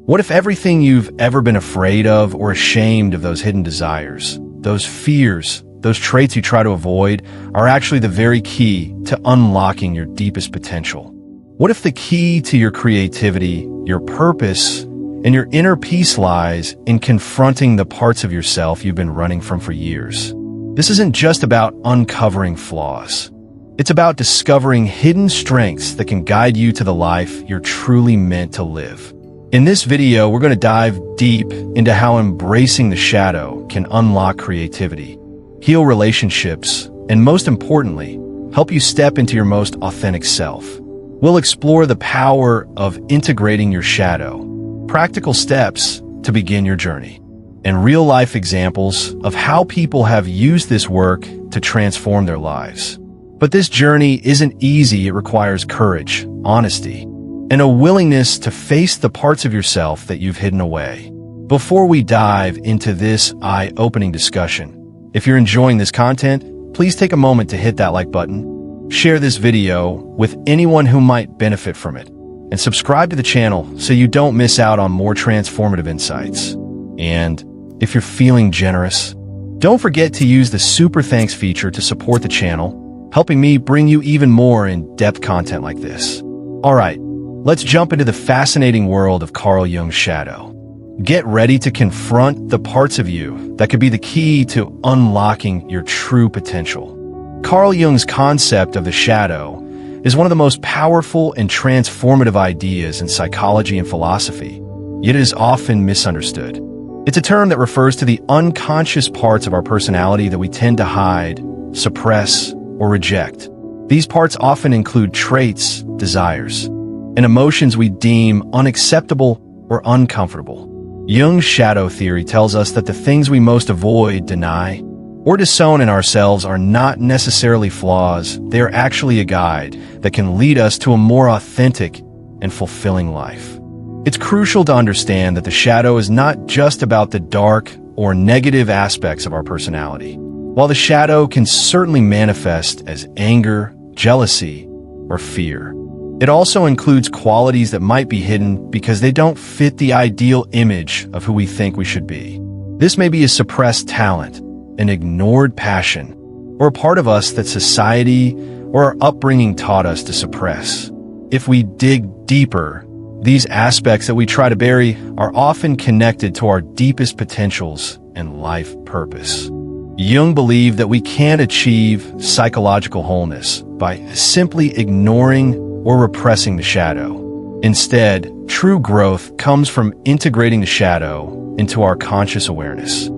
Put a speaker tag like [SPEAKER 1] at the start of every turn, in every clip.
[SPEAKER 1] What if everything you've ever been afraid of or ashamed of, those hidden desires, those fears, those traits you try to avoid, are actually the very key to unlocking your deepest potential? What if the key to your creativity, your purpose, and your inner peace lies in confronting the parts of yourself you've been running from for years? This isn't just about uncovering flaws. It's about discovering hidden strengths that can guide you to the life you're truly meant to live. In this video, we're going to dive deep into how embracing the shadow can unlock creativity, heal relationships, and most importantly, help you step into your most authentic self. We'll explore the power of integrating your shadow, practical steps to begin your journey, and real-life examples of how people have used this work to transform their lives. But this journey isn't easy. It requires courage, honesty, and a willingness to face the parts of yourself that you've hidden away. Before we dive into this eye-opening discussion, if you're enjoying this content, please take a moment to hit that like button, share this video with anyone who might benefit from it, and subscribe to the channel so you don't miss out on more transformative insights. And if you're feeling generous, don't forget to use the Super Thanks feature to support the channel, helping me bring you even more in-depth content like this. All right, let's jump into the fascinating world of Carl Jung's shadow. Get ready to confront the parts of you that could be the key to unlocking your true potential. Carl Jung's concept of the shadow is one of the most powerful and transformative ideas in psychology and philosophy, yet it is often misunderstood. It's a term that refers to the unconscious parts of our personality that we tend to hide, suppress, or reject. These parts often include traits, desires, and emotions we deem unacceptable or uncomfortable. Jung's shadow theory tells us that the things we most avoid, deny, or disown in ourselves are not necessarily flaws. They are actually a guide that can lead us to a more authentic and fulfilling life. It's crucial to understand that the shadow is not just about the dark or negative aspects of our personality. While the shadow can certainly manifest as anger, jealousy, or fear, it also includes qualities that might be hidden because they don't fit the ideal image of who we think we should be. This may be a suppressed talent, an ignored passion, or a part of us that society or our upbringing taught us to suppress. If we dig deeper, these aspects that we try to bury are often connected to our deepest potentials and life purpose. Jung believed that we can't achieve psychological wholeness by simply ignoring or repressing the shadow. Instead, true growth comes from integrating the shadow into our conscious awareness.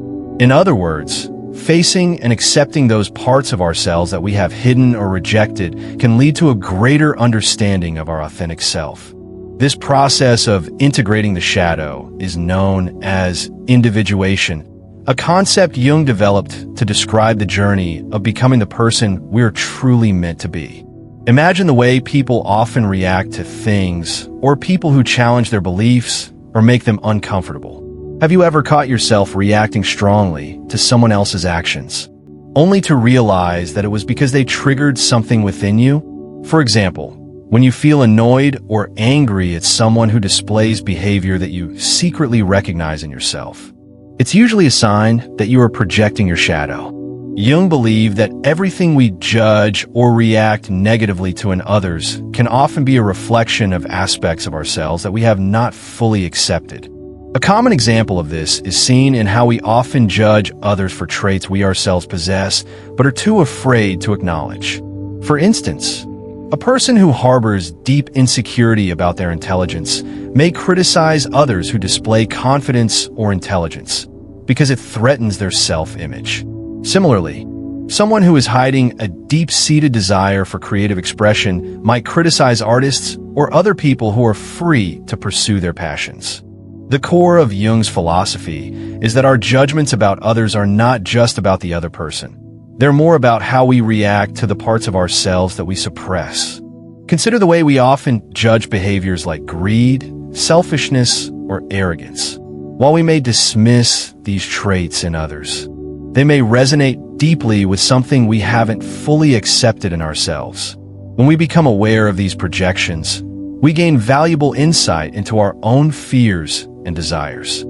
[SPEAKER 1] In other words, facing and accepting those parts of ourselves that we have hidden or rejected can lead to a greater understanding of our authentic self. This process of integrating the shadow is known as individuation, a concept Jung developed to describe the journey of becoming the person we're truly meant to be. Imagine the way people often react to things or people who challenge their beliefs or make them uncomfortable. Have you ever caught yourself reacting strongly to someone else's actions, only to realize that it was because they triggered something within you? For example, when you feel annoyed or angry at someone who displays behavior that you secretly recognize in yourself, it's usually a sign that you are projecting your shadow. Jung believed that everything we judge or react negatively to in others can often be a reflection of aspects of ourselves that we have not fully accepted. A common example of this is seen in how we often judge others for traits we ourselves possess but are too afraid to acknowledge. For instance, a person who harbors deep insecurity about their intelligence may criticize others who display confidence or intelligence because it threatens their self-image. Similarly, someone who is hiding a deep-seated desire for creative expression might criticize artists or other people who are free to pursue their passions. The core of Jung's philosophy is that our judgments about others are not just about the other person. They're more about how we react to the parts of ourselves that we suppress. Consider the way we often judge behaviors like greed, selfishness, or arrogance. While we may dismiss these traits in others, they may resonate deeply with something we haven't fully accepted in ourselves. When we become aware of these projections, we gain valuable insight into our own fears and desires.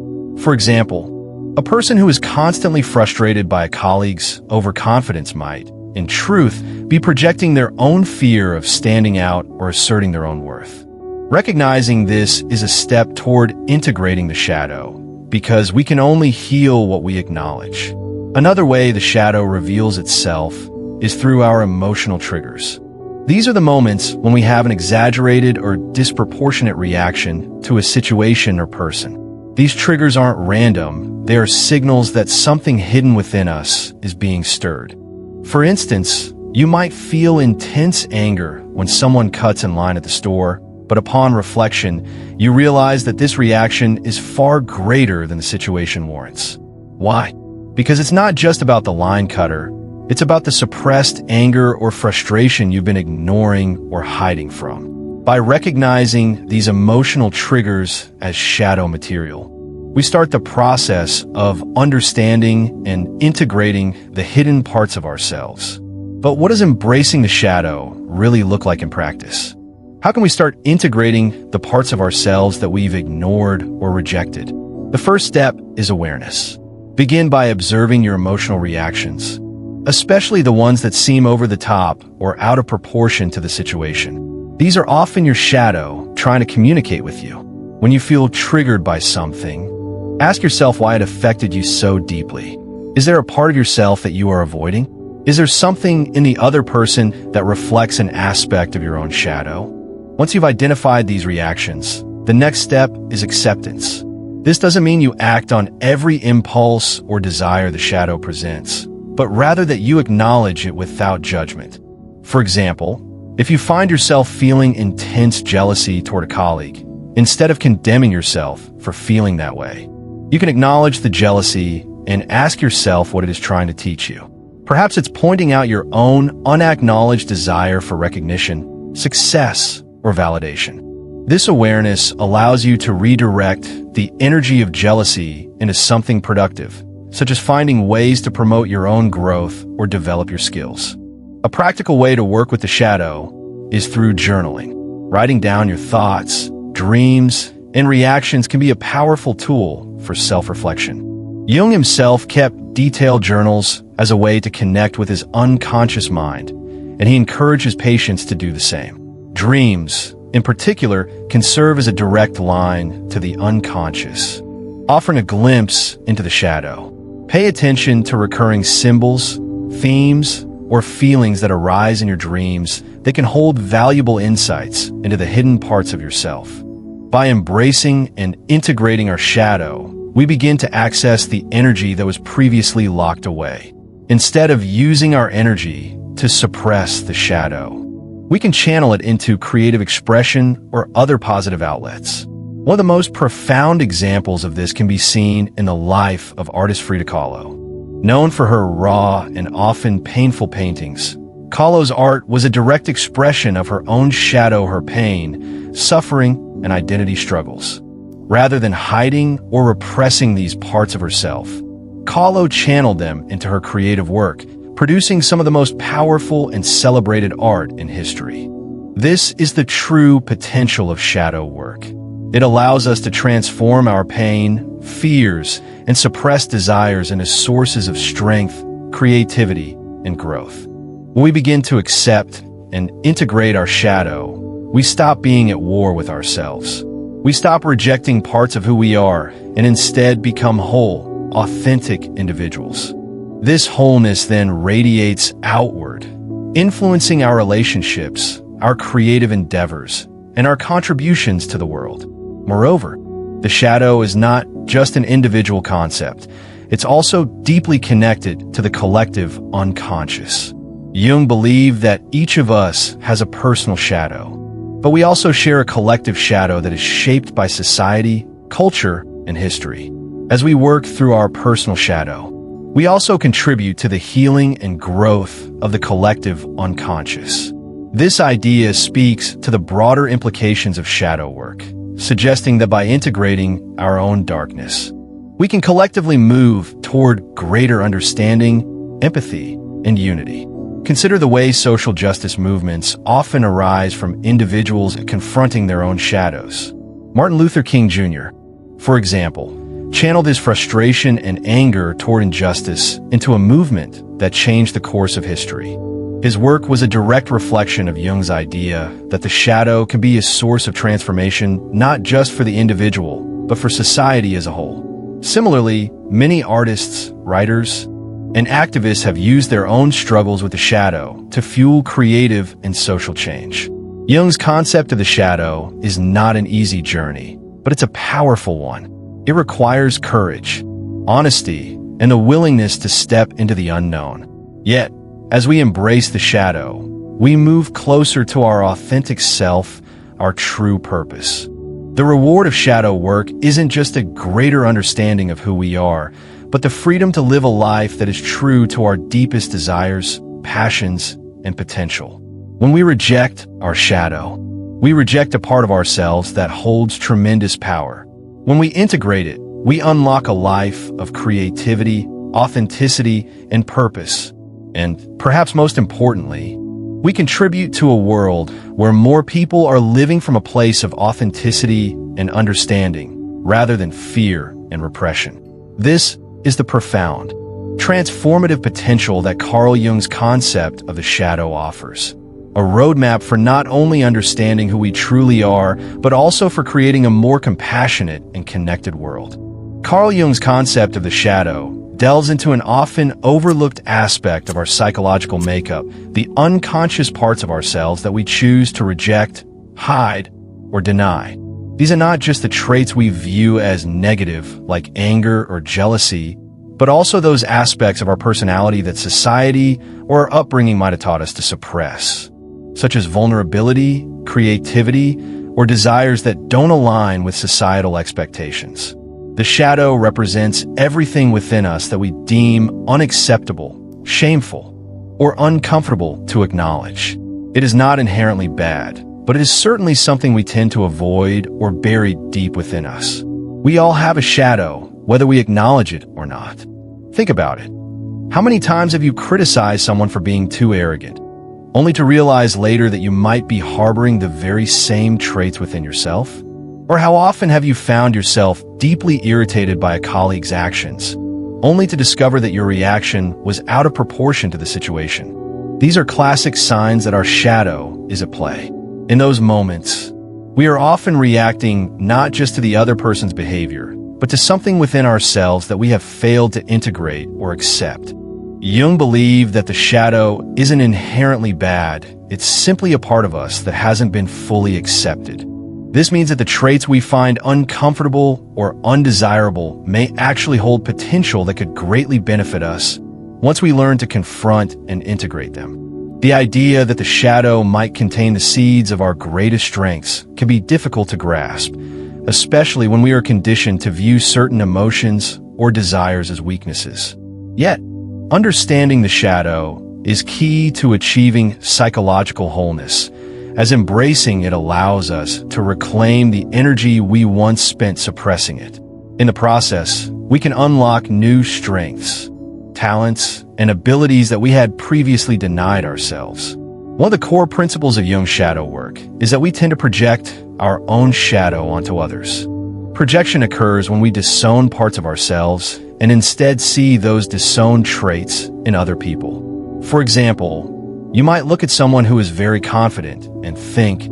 [SPEAKER 1] For example, a person who is constantly frustrated by a colleague's overconfidence might, in truth, be projecting their own fear of standing out or asserting their own worth. Recognizing this is a step toward integrating the shadow, because we can only heal what we acknowledge. Another way the shadow reveals itself is through our emotional triggers. These are the moments when we have an exaggerated or disproportionate reaction to a situation or person. These triggers aren't random, they are signals that something hidden within us is being stirred. For instance, you might feel intense anger when someone cuts in line at the store, but upon reflection, you realize that this reaction is far greater than the situation warrants. Why? Because it's not just about the line cutter, it's about the suppressed anger or frustration you've been ignoring or hiding from. By recognizing these emotional triggers as shadow material, we start the process of understanding and integrating the hidden parts of ourselves. But what does embracing the shadow really look like in practice? How can we start integrating the parts of ourselves that we've ignored or rejected? The first step is awareness. Begin by observing your emotional reactions, especially the ones that seem over the top or out of proportion to the situation. These are often your shadow trying to communicate with you. When you feel triggered by something, ask yourself why it affected you so deeply. Is there a part of yourself that you are avoiding? Is there something in the other person that reflects an aspect of your own shadow? Once you've identified these reactions, the next step is acceptance. This doesn't mean you act on every impulse or desire the shadow presents, but rather that you acknowledge it without judgment. For example, if you find yourself feeling intense jealousy toward a colleague, instead of condemning yourself for feeling that way, you can acknowledge the jealousy and ask yourself what it is trying to teach you. Perhaps it's pointing out your own unacknowledged desire for recognition, success, or validation. This awareness allows you to redirect the energy of jealousy into something productive, such as finding ways to promote your own growth or develop your skills. A practical way to work with the shadow is through journaling. Writing down your thoughts, dreams, and reactions can be a powerful tool for self-reflection. Jung himself kept detailed journals as a way to connect with his unconscious mind, and he encourages patients to do the same. Dreams, in particular, can serve as a direct line to the unconscious, offering a glimpse into the shadow. Pay attention to recurring symbols, themes, or feelings that arise in your dreams that can hold valuable insights into the hidden parts of yourself. By embracing and integrating our shadow, we begin to access the energy that was previously locked away. Instead of using our energy to suppress the shadow, we can channel it into creative expression or other positive outlets. One of the most profound examples of this can be seen in the life of artist Frida Kahlo. Known for her raw and often painful paintings, Kahlo's art was a direct expression of her own shadow, her pain, suffering, and identity struggles. Rather than hiding or repressing these parts of herself, Kahlo channeled them into her creative work, producing some of the most powerful and celebrated art in history. This is the true potential of shadow work. It allows us to transform our pain, fears, and suppressed desires into sources of strength, creativity, and growth. When we begin to accept and integrate our shadow, we stop being at war with ourselves. We stop rejecting parts of who we are and instead become whole, authentic individuals. This wholeness then radiates outward, influencing our relationships, our creative endeavors, and our contributions to the world. Moreover, the shadow is not just an individual concept. It's also deeply connected to the collective unconscious. Jung believed that each of us has a personal shadow, but we also share a collective shadow that is shaped by society, culture, and history. As we work through our personal shadow, we also contribute to the healing and growth of the collective unconscious. This idea speaks to the broader implications of shadow work, suggesting that by integrating our own darkness, we can collectively move toward greater understanding, empathy, and unity. Consider the way social justice movements often arise from individuals confronting their own shadows. Martin Luther King Jr., For example, channel his frustration and anger toward injustice into a movement that changed the course of history. His work was a direct reflection of Jung's idea that the shadow can be a source of transformation not just for the individual, but for society as a whole. Similarly, many artists, writers, and activists have used their own struggles with the shadow to fuel creative and social change. Jung's concept of the shadow is not an easy journey, but it's a powerful one. It requires courage, honesty, and the willingness to step into the unknown. Yet, as we embrace the shadow, we move closer to our authentic self, our true purpose. The reward of shadow work isn't just a greater understanding of who we are, but the freedom to live a life that is true to our deepest desires, passions, and potential. When we reject our shadow, we reject a part of ourselves that holds tremendous power. When we integrate it, we unlock a life of creativity, authenticity, and purpose. And perhaps most importantly, we contribute to a world where more people are living from a place of authenticity and understanding, rather than fear and repression. This is the profound, transformative potential that Carl Jung's concept of the shadow offers. A roadmap for not only understanding who we truly are, but also for creating a more compassionate and connected world. Carl Jung's concept of the shadow delves into an often overlooked aspect of our psychological makeup, the unconscious parts of ourselves that we choose to reject, hide, or deny. These are not just the traits we view as negative, like anger or jealousy, but also those aspects of our personality that society or our upbringing might have taught us to suppress, such as vulnerability, creativity, or desires that don't align with societal expectations. The shadow represents everything within us that we deem unacceptable, shameful, or uncomfortable to acknowledge. It is not inherently bad, but it is certainly something we tend to avoid or bury deep within us. We all have a shadow, whether we acknowledge it or not. Think about it. How many times have you criticized someone for being too arrogant, only to realize later that you might be harboring the very same traits within yourself? Or how often have you found yourself deeply irritated by a colleague's actions, only to discover that your reaction was out of proportion to the situation? These are classic signs that our shadow is at play. In those moments, we are often reacting not just to the other person's behavior, but to something within ourselves that we have failed to integrate or accept. Jung believed that the shadow isn't inherently bad, it's simply a part of us that hasn't been fully accepted. This means that the traits we find uncomfortable or undesirable may actually hold potential that could greatly benefit us once we learn to confront and integrate them. The idea that the shadow might contain the seeds of our greatest strengths can be difficult to grasp, especially when we are conditioned to view certain emotions or desires as weaknesses. Yet, understanding the shadow is key to achieving psychological wholeness, as embracing it allows us to reclaim the energy we once spent suppressing it. In the process, we can unlock new strengths, talents, and abilities that we had previously denied ourselves. One of the core principles of Jung's shadow work is that we tend to project our own shadow onto others. Projection occurs when we disown parts of ourselves and instead see those disowned traits in other people. For example, you might look at someone who is very confident and think,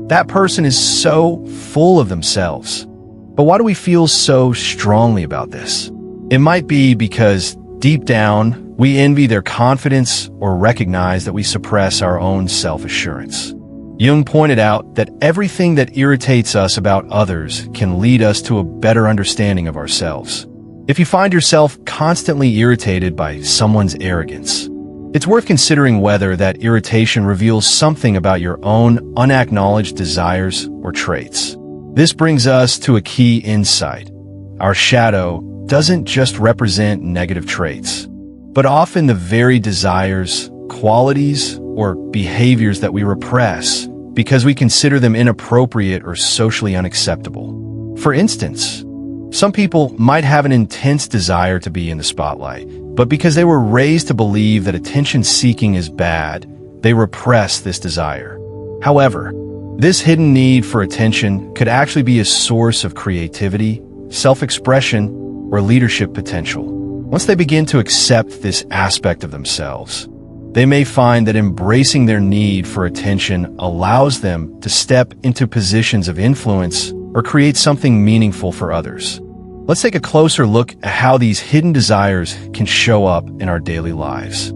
[SPEAKER 1] that person is so full of themselves. But why do we feel so strongly about this? It might be because deep down, we envy their confidence or recognize that we suppress our own self-assurance. Jung pointed out that everything that irritates us about others can lead us to a better understanding of ourselves. If you find yourself constantly irritated by someone's arrogance, it's worth considering whether that irritation reveals something about your own unacknowledged desires or traits. This brings us to a key insight. Our shadow doesn't just represent negative traits, but often the very desires, qualities, or behaviors that we repress because we consider them inappropriate or socially unacceptable. For instance, some people might have an intense desire to be in the spotlight, but because they were raised to believe that attention-seeking is bad, they repress this desire. However, this hidden need for attention could actually be a source of creativity, self-expression, or leadership potential. Once they begin to accept this aspect of themselves, they may find that embracing their need for attention allows them to step into positions of influence or create something meaningful for others. Let's take a closer look at how these hidden desires can show up in our daily lives.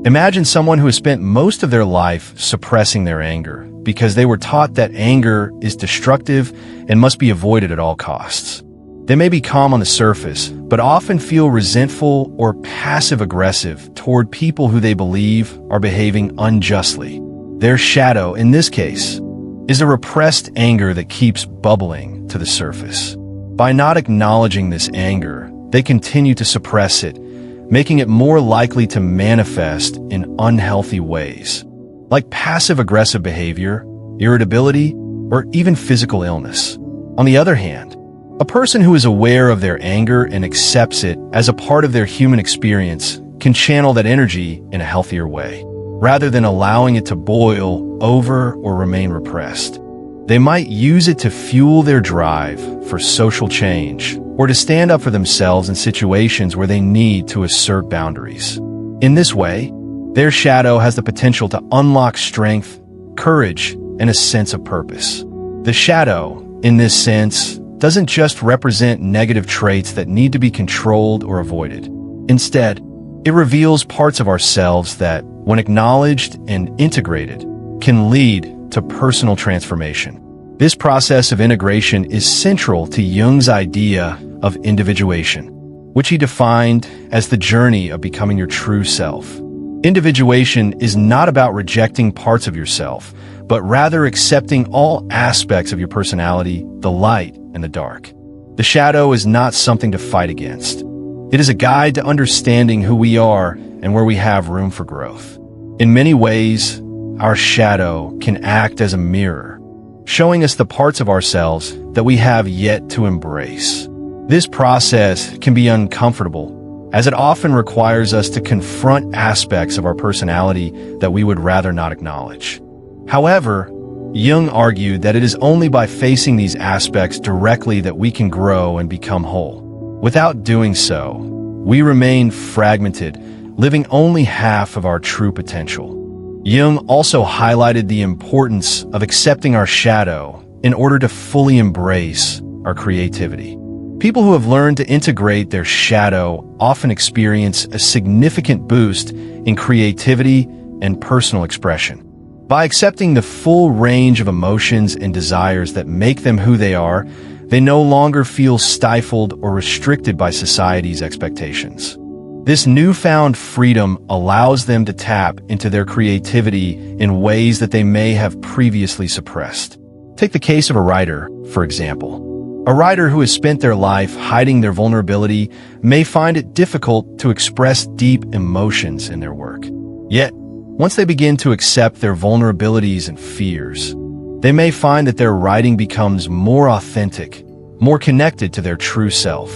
[SPEAKER 1] Imagine someone who has spent most of their life suppressing their anger because they were taught that anger is destructive and must be avoided at all costs. They may be calm on the surface, but often feel resentful or passive-aggressive toward people who they believe are behaving unjustly. Their shadow, in this case, is a repressed anger that keeps bubbling to the surface. By not acknowledging this anger, they continue to suppress it, making it more likely to manifest in unhealthy ways, like passive-aggressive behavior, irritability, or even physical illness. On the other hand, a person who is aware of their anger and accepts it as a part of their human experience can channel that energy in a healthier way, rather than allowing it to boil over or remain repressed. They might use it to fuel their drive for social change or to stand up for themselves in situations where they need to assert boundaries. In this way, their shadow has the potential to unlock strength, courage, and a sense of purpose. The shadow, in this sense, doesn't just represent negative traits that need to be controlled or avoided. Instead, it reveals parts of ourselves that, when acknowledged and integrated, can lead to personal transformation. This process of integration is central to Jung's idea of individuation, which he defined as the journey of becoming your true self. Individuation is not about rejecting parts of yourself, but rather accepting all aspects of your personality, the light and the dark. The shadow is not something to fight against. It is a guide to understanding who we are and where we have room for growth. In many ways, our shadow can act as a mirror, showing us the parts of ourselves that we have yet to embrace. This process can be uncomfortable, as it often requires us to confront aspects of our personality that we would rather not acknowledge. However, Jung argued that it is only by facing these aspects directly that we can grow and become whole. Without doing so, we remain fragmented, living only half of our true potential. Jung also highlighted the importance of accepting our shadow in order to fully embrace our creativity. People who have learned to integrate their shadow often experience a significant boost in creativity and personal expression. By accepting the full range of emotions and desires that make them who they are, they no longer feel stifled or restricted by society's expectations. This newfound freedom allows them to tap into their creativity in ways that they may have previously suppressed. Take the case of a writer, for example. A writer who has spent their life hiding their vulnerability may find it difficult to express deep emotions in their work. Yet, once they begin to accept their vulnerabilities and fears, they may find that their writing becomes more authentic, more connected to their true self.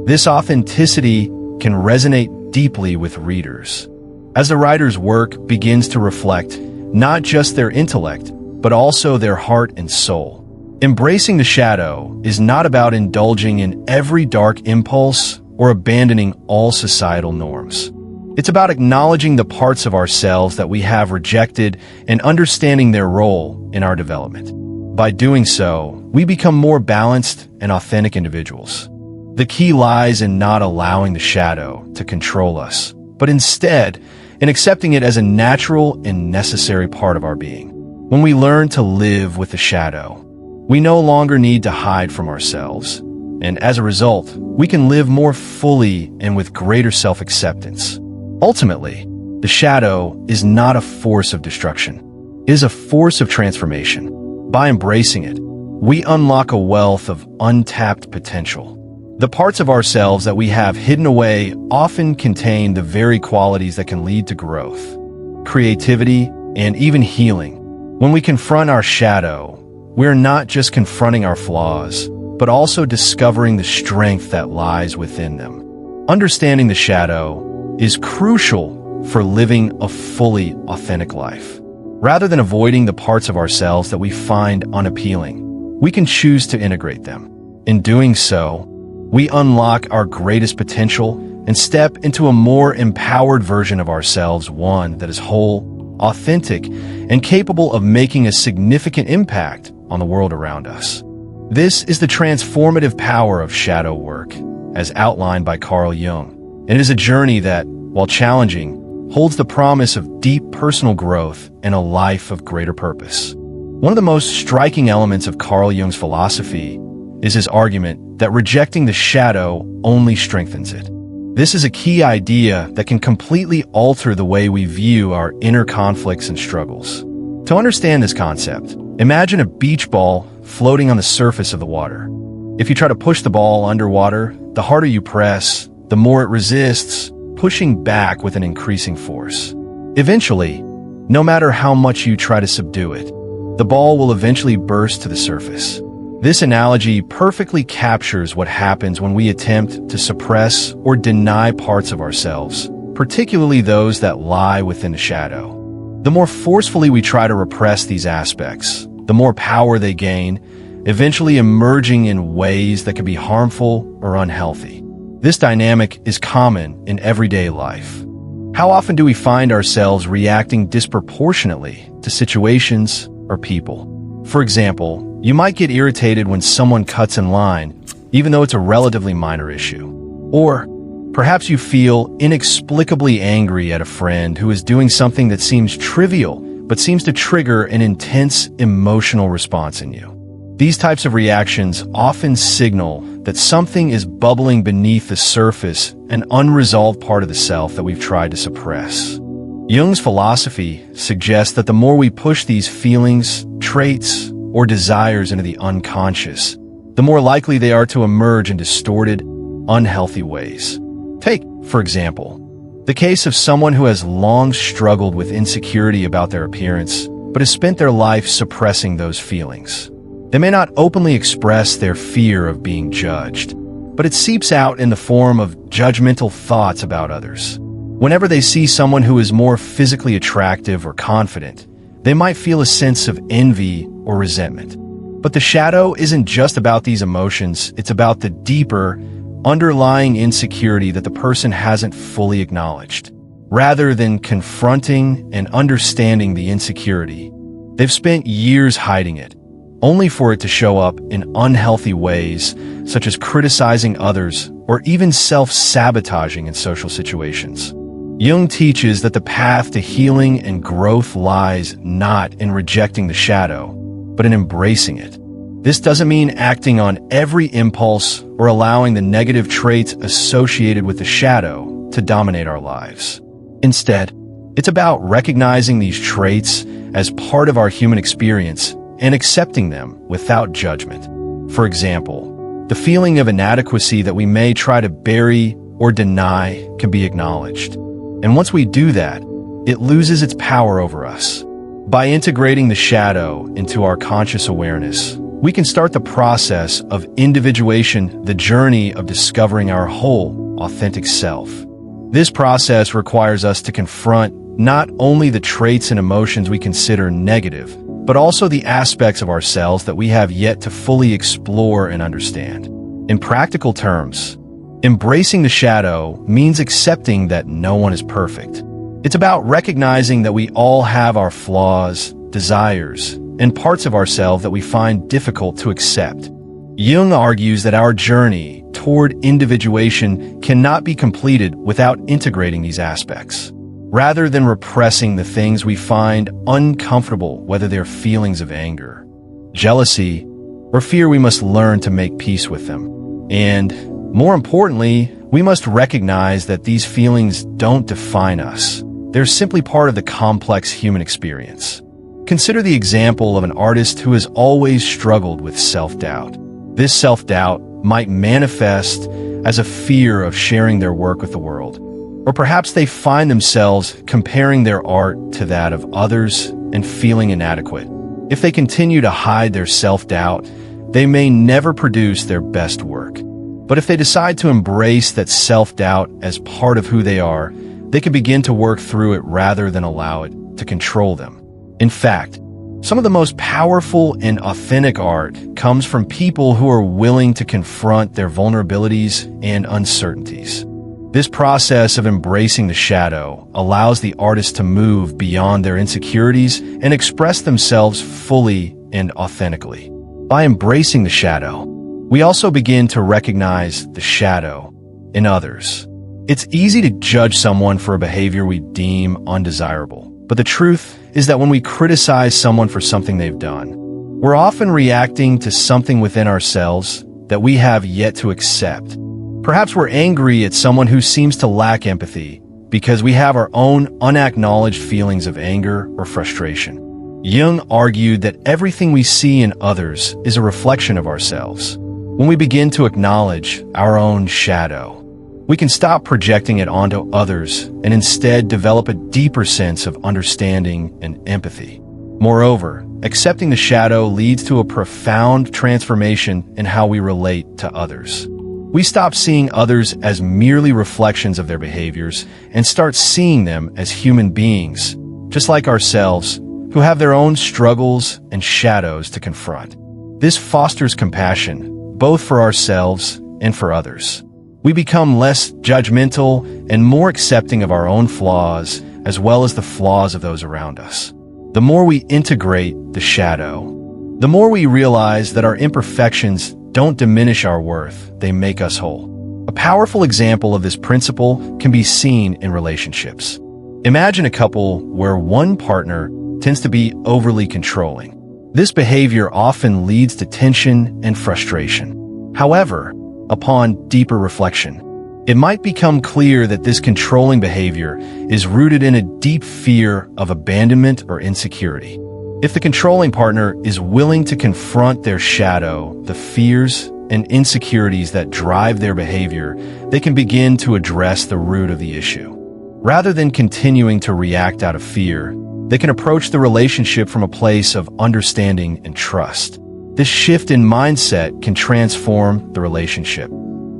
[SPEAKER 1] This authenticity can resonate deeply with readers, as the writer's work begins to reflect not just their intellect, but also their heart and soul. Embracing the shadow is not about indulging in every dark impulse or abandoning all societal norms. It's about acknowledging the parts of ourselves that we have rejected and understanding their role in our development. By doing so, we become more balanced and authentic individuals. The key lies in not allowing the shadow to control us, but instead in accepting it as a natural and necessary part of our being. When we learn to live with the shadow, we no longer need to hide from ourselves, and as a result, we can live more fully and with greater self-acceptance. Ultimately, the shadow is not a force of destruction. It is a force of transformation. By embracing it, we unlock a wealth of untapped potential. The parts of ourselves that we have hidden away often contain the very qualities that can lead to growth, creativity, and even healing. When we confront our shadow, we're not just confronting our flaws, but also discovering the strength that lies within them. Understanding the shadow is crucial for living a fully authentic life. Rather than avoiding the parts of ourselves that we find unappealing, we can choose to integrate them. In doing so, We unlock our greatest potential and step into a more empowered version of ourselves, one that is whole, authentic, and capable of making a significant impact on the world around us. This is the transformative power of shadow work, as outlined by Carl Jung. It is a journey that, while challenging, holds the promise of deep personal growth and a life of greater purpose. One of the most striking elements of Carl Jung's philosophy is his argument that rejecting the shadow only strengthens it. This is a key idea that can completely alter the way we view our inner conflicts and struggles. To understand this concept, imagine a beach ball floating on the surface of the water. If you try to push the ball underwater, the harder you press, the more it resists, pushing back with an increasing force. Eventually, no matter how much you try to subdue it, the ball will eventually burst to the surface. This analogy perfectly captures what happens when we attempt to suppress or deny parts of ourselves, particularly those that lie within the shadow. The more forcefully we try to repress these aspects, the more power they gain, eventually emerging in ways that can be harmful or unhealthy. This dynamic is common in everyday life. How often do we find ourselves reacting disproportionately to situations or people? For example, you might get irritated when someone cuts in line, even though it's a relatively minor issue. Or perhaps you feel inexplicably angry at a friend who is doing something that seems trivial, but seems to trigger an intense emotional response in you. These types of reactions often signal that something is bubbling beneath the surface, an unresolved part of the self that we've tried to suppress. Jung's philosophy suggests that the more we push these feelings, traits, or desires into the unconscious, the more likely they are to emerge in distorted, unhealthy ways. Take, for example, the case of someone who has long struggled with insecurity about their appearance, but has spent their life suppressing those feelings. They may not openly express their fear of being judged, but it seeps out in the form of judgmental thoughts about others. Whenever they see someone who is more physically attractive or confident, they might feel a sense of envy or resentment. But the shadow isn't just about these emotions, it's about the deeper, underlying insecurity that the person hasn't fully acknowledged. Rather than confronting and understanding the insecurity, they've spent years hiding it, only for it to show up in unhealthy ways, such as criticizing others or even self-sabotaging in social situations. Jung teaches that the path to healing and growth lies not in rejecting the shadow, but in embracing it. This doesn't mean acting on every impulse or allowing the negative traits associated with the shadow to dominate our lives. Instead, it's about recognizing these traits as part of our human experience and accepting them without judgment. For example, the feeling of inadequacy that we may try to bury or deny can be acknowledged. And once we do that, it loses its power over us. By integrating the shadow into our conscious awareness, we can start the process of individuation, the journey of discovering our whole, authentic self. This process requires us to confront not only the traits and emotions we consider negative, but also the aspects of ourselves that we have yet to fully explore and understand. In practical terms, embracing the shadow means accepting that no one is perfect. It's about recognizing that we all have our flaws, desires, and parts of ourselves that we find difficult to accept. Jung argues that our journey toward individuation cannot be completed without integrating these aspects. Rather than repressing the things we find uncomfortable, whether they're feelings of anger, jealousy, or fear, we must learn to make peace with them. And, more importantly, we must recognize that these feelings don't define us. They're simply part of the complex human experience. Consider the example of an artist who has always struggled with self-doubt. This self-doubt might manifest as a fear of sharing their work with the world. Or perhaps they find themselves comparing their art to that of others and feeling inadequate. If they continue to hide their self-doubt, they may never produce their best work. But if they decide to embrace that self-doubt as part of who they are, they can begin to work through it rather than allow it to control them. In fact, Some of the most powerful and authentic art comes from people who are willing to confront their vulnerabilities and uncertainties. This process of embracing the shadow allows the artist to move beyond their insecurities and express themselves fully and authentically. By embracing the shadow, we also begin to recognize the shadow in others. It's easy to judge someone for a behavior we deem undesirable, but the truth is that when we criticize someone for something they've done, we're often reacting to something within ourselves that we have yet to accept. Perhaps we're angry at someone who seems to lack empathy because we have our own unacknowledged feelings of anger or frustration. Jung argued that everything we see in others is a reflection of ourselves. When we begin to acknowledge our own shadow, we can stop projecting it onto others and instead develop a deeper sense of understanding and empathy. Moreover, accepting the shadow leads to a profound transformation in how we relate to others. We stop seeing others as merely reflections of their behaviors and start seeing them as human beings, just like ourselves, who have their own struggles and shadows to confront. This fosters compassion, both for ourselves and for others. We become less judgmental and more accepting of our own flaws, as well as the flaws of those around us. The more we integrate the shadow, the more we realize that our imperfections don't diminish our worth, they make us whole. A powerful example of this principle can be seen in relationships. Imagine a couple where one partner tends to be overly controlling. This behavior often leads to tension and frustration. However, upon deeper reflection, it might become clear that this controlling behavior is rooted in a deep fear of abandonment or insecurity. If the controlling partner is willing to confront their shadow, the fears and insecurities that drive their behavior, they can begin to address the root of the issue. Rather than continuing to react out of fear, they can approach the relationship from a place of understanding and trust. This shift in mindset can transform the relationship,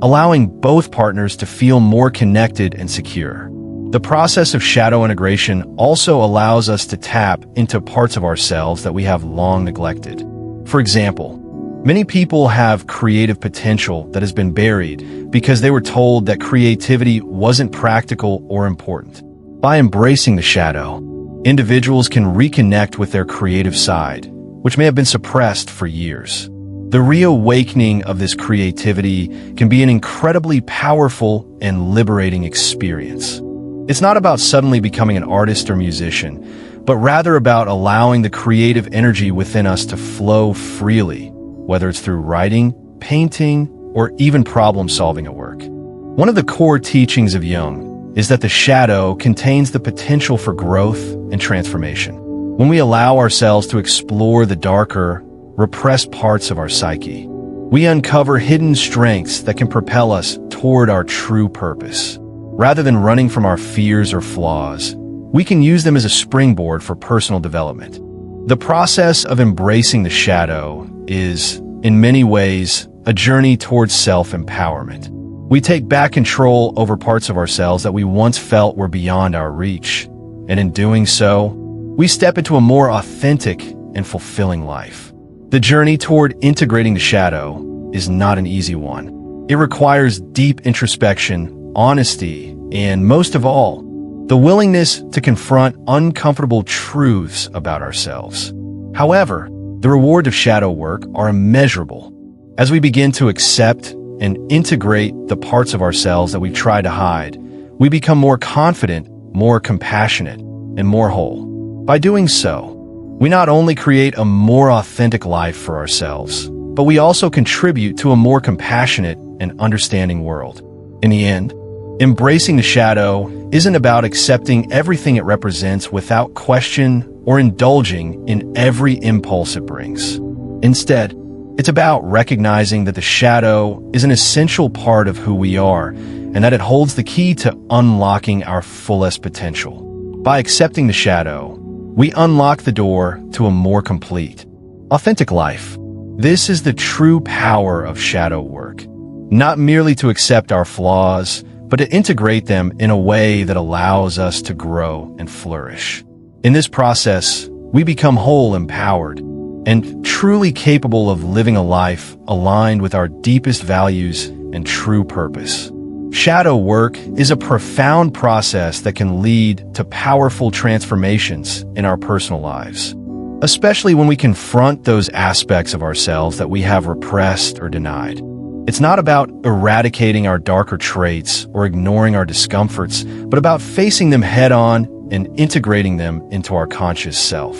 [SPEAKER 1] allowing both partners to feel more connected and secure. The process of shadow integration also allows us to tap into parts of ourselves that we have long neglected. For example, many people have creative potential that has been buried because they were told that creativity wasn't practical or important. By embracing the shadow, individuals can reconnect with their creative side, which may have been suppressed for years. The reawakening of this creativity can be an incredibly powerful and liberating experience. It's not about suddenly becoming an artist or musician, but rather about allowing the creative energy within us to flow freely, whether it's through writing, painting, or even problem-solving at work. One of the core teachings of Jung is that the shadow contains the potential for growth and transformation. When we allow ourselves to explore the darker, repressed parts of our psyche, we uncover hidden strengths that can propel us toward our true purpose. Rather than running from our fears or flaws, we can use them as a springboard for personal development. The process of embracing the shadow is, in many ways, a journey towards self-empowerment. We take back control over parts of ourselves that we once felt were beyond our reach, and in doing so, we step into a more authentic and fulfilling life. The journey toward integrating the shadow is not an easy one. It requires deep introspection, honesty, and most of all, the willingness to confront uncomfortable truths about ourselves. However, the rewards of shadow work are immeasurable. As we begin to accept and integrate the parts of ourselves that we try to hide, we become more confident, more compassionate, and more whole. By doing so, we not only create a more authentic life for ourselves, but we also contribute to a more compassionate and understanding world. In the end, embracing the shadow isn't about accepting everything it represents without question or indulging in every impulse it brings. Instead, it's about recognizing that the shadow is an essential part of who we are and that it holds the key to unlocking our fullest potential. By accepting the shadow, we unlock the door to a more complete, authentic life. This is the true power of shadow work, not merely to accept our flaws, but to integrate them in a way that allows us to grow and flourish. In this process, we become whole, empowered, and truly capable of living a life aligned with our deepest values and true purpose. Shadow work is a profound process that can lead to powerful transformations in our personal lives, especially when we confront those aspects of ourselves that we have repressed or denied. It's not about eradicating our darker traits or ignoring our discomforts, but about facing them head-on and integrating them into our conscious self.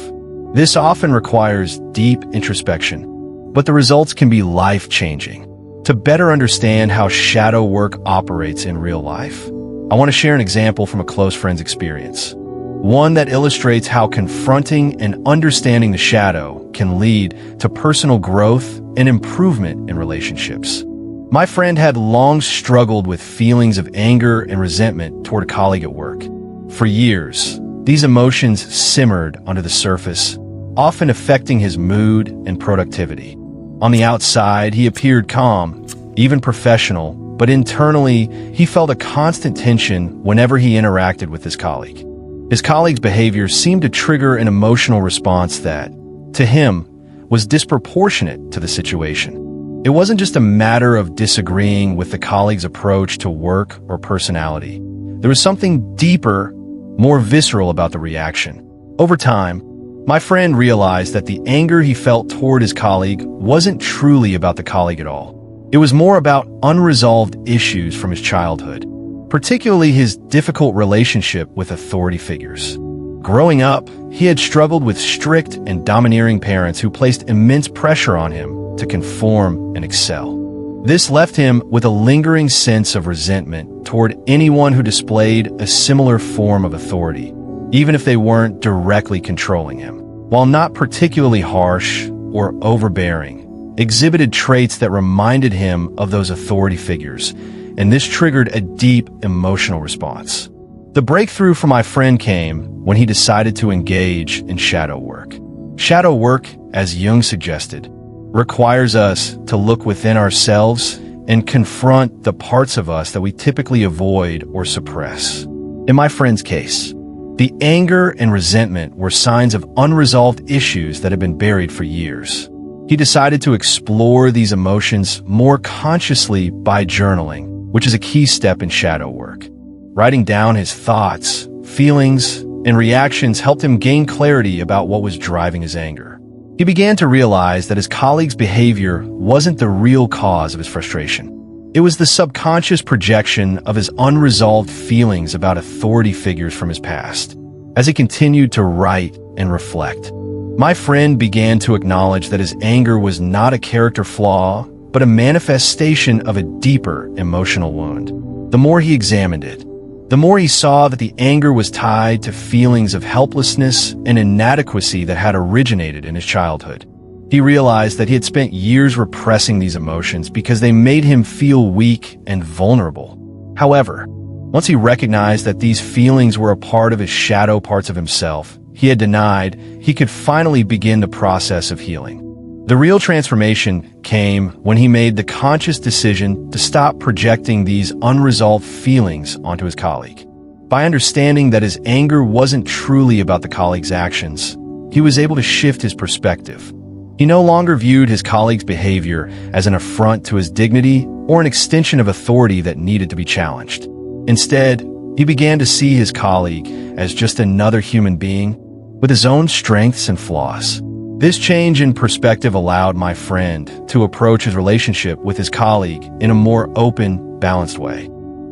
[SPEAKER 1] This often requires deep introspection, but the results can be life-changing. To better understand how shadow work operates in real life, I want to share an example from a close friend's experience. One that illustrates how confronting and understanding the shadow can lead to personal growth and improvement in relationships. My friend had long struggled with feelings of anger and resentment toward a colleague at work. For years, these emotions simmered under the surface, often affecting his mood and productivity. On the outside, he appeared calm, even professional, but internally, he felt a constant tension whenever he interacted with his colleague. His colleague's behavior seemed to trigger an emotional response that, to him, was disproportionate to the situation. It wasn't just a matter of disagreeing with the colleague's approach to work or personality. There was something deeper, more visceral about the reaction. Over time, my friend realized that the anger he felt toward his colleague wasn't truly about the colleague at all. It was more about unresolved issues from his childhood, particularly his difficult relationship with authority figures. Growing up, he had struggled with strict and domineering parents who placed immense pressure on him to conform and excel. This left him with a lingering sense of resentment toward anyone who displayed a similar form of authority, even if they weren't directly controlling him. While not particularly harsh or overbearing, exhibited traits that reminded him of those authority figures, and this triggered a deep emotional response. The breakthrough for my friend came when he decided to engage in shadow work. Shadow work, as Jung suggested, requires us to look within ourselves and confront the parts of us that we typically avoid or suppress. In my friend's case, the anger and resentment were signs of unresolved issues that had been buried for years. He decided to explore these emotions more consciously by journaling, which is a key step in shadow work. Writing down his thoughts, feelings, and reactions helped him gain clarity about what was driving his anger. He began to realize that his colleague's behavior wasn't the real cause of his frustration. It was the subconscious projection of his unresolved feelings about authority figures from his past. As he continued to write and reflect, my friend began to acknowledge that his anger was not a character flaw, but a manifestation of a deeper emotional wound. The more he examined it, the more he saw that the anger was tied to feelings of helplessness and inadequacy that had originated in his childhood. He realized that he had spent years repressing these emotions because they made him feel weak and vulnerable. However, once he recognized that these feelings were a part of his shadow parts of himself he had denied, he could finally begin the process of healing. The real transformation came when he made the conscious decision to stop projecting these unresolved feelings onto his colleague. By understanding that his anger wasn't truly about the colleague's actions, he was able to shift his perspective. He no longer viewed his colleague's behavior as an affront to his dignity or an extension of authority that needed to be challenged. Instead, he began to see his colleague as just another human being with his own strengths and flaws. This change in perspective allowed my friend to approach his relationship with his colleague in a more open, balanced way.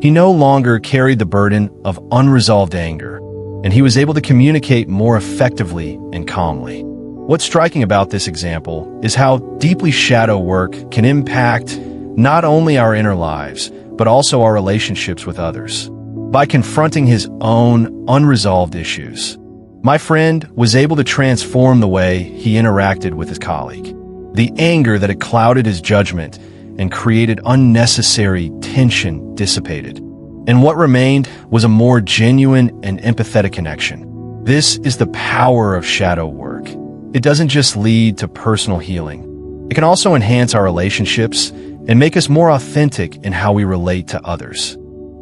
[SPEAKER 1] He no longer carried the burden of unresolved anger, and he was able to communicate more effectively and calmly. What's striking about this example is how deeply shadow work can impact not only our inner lives, but also our relationships with others. By confronting his own unresolved issues, my friend was able to transform the way he interacted with his colleague. The anger that had clouded his judgment and created unnecessary tension dissipated, and what remained was a more genuine and empathetic connection. This is the power of shadow work. It doesn't just lead to personal healing. It can also enhance our relationships and make us more authentic in how we relate to others.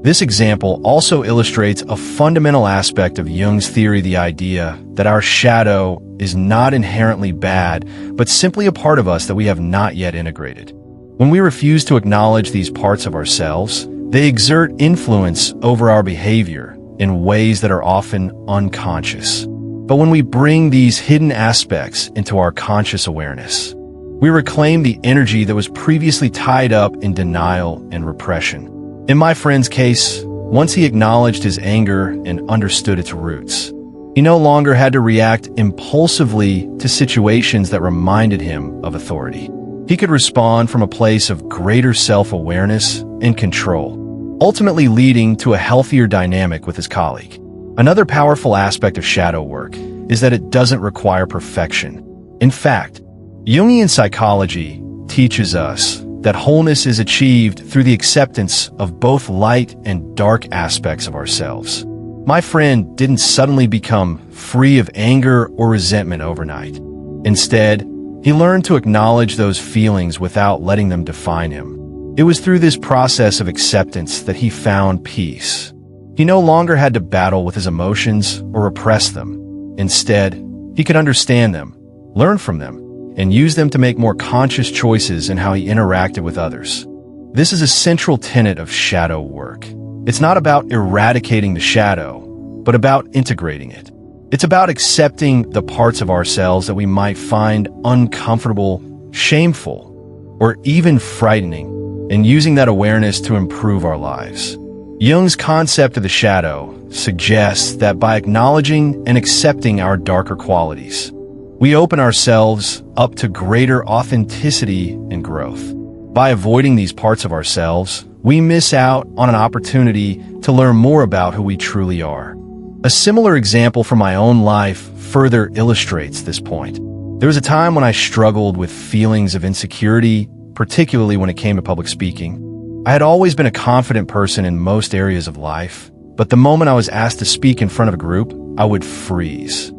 [SPEAKER 1] This example also illustrates a fundamental aspect of Jung's theory, the idea that our shadow is not inherently bad, but simply a part of us that we have not yet integrated. When we refuse to acknowledge these parts of ourselves, they exert influence over our behavior in ways that are often unconscious. But when we bring these hidden aspects into our conscious awareness, we reclaim the energy that was previously tied up in denial and repression. In my friend's case, once he acknowledged his anger and understood its roots, he no longer had to react impulsively to situations that reminded him of authority. He could respond from a place of greater self-awareness and control, ultimately leading to a healthier dynamic with his colleague. Another powerful aspect of shadow work is that it doesn't require perfection. In fact, Jungian psychology teaches us that wholeness is achieved through the acceptance of both light and dark aspects of ourselves. My friend didn't suddenly become free of anger or resentment overnight. Instead, he learned to acknowledge those feelings without letting them define him. It was through this process of acceptance that he found peace. He no longer had to battle with his emotions or repress them. Instead, he could understand them, learn from them, and use them to make more conscious choices in how he interacted with others. This is a central tenet of shadow work. It's not about eradicating the shadow, but about integrating it. It's about accepting the parts of ourselves that we might find uncomfortable, shameful, or even frightening, and using that awareness to improve our lives. Jung's concept of the shadow suggests that by acknowledging and accepting our darker qualities, we open ourselves up to greater authenticity and growth. By avoiding these parts of ourselves, we miss out on an opportunity to learn more about who we truly are. A similar example from my own life further illustrates this point. There was a time when I struggled with feelings of insecurity, particularly when it came to public speaking. I had always been a confident person in most areas of life, but the moment I was asked to speak in front of a group, I would freeze.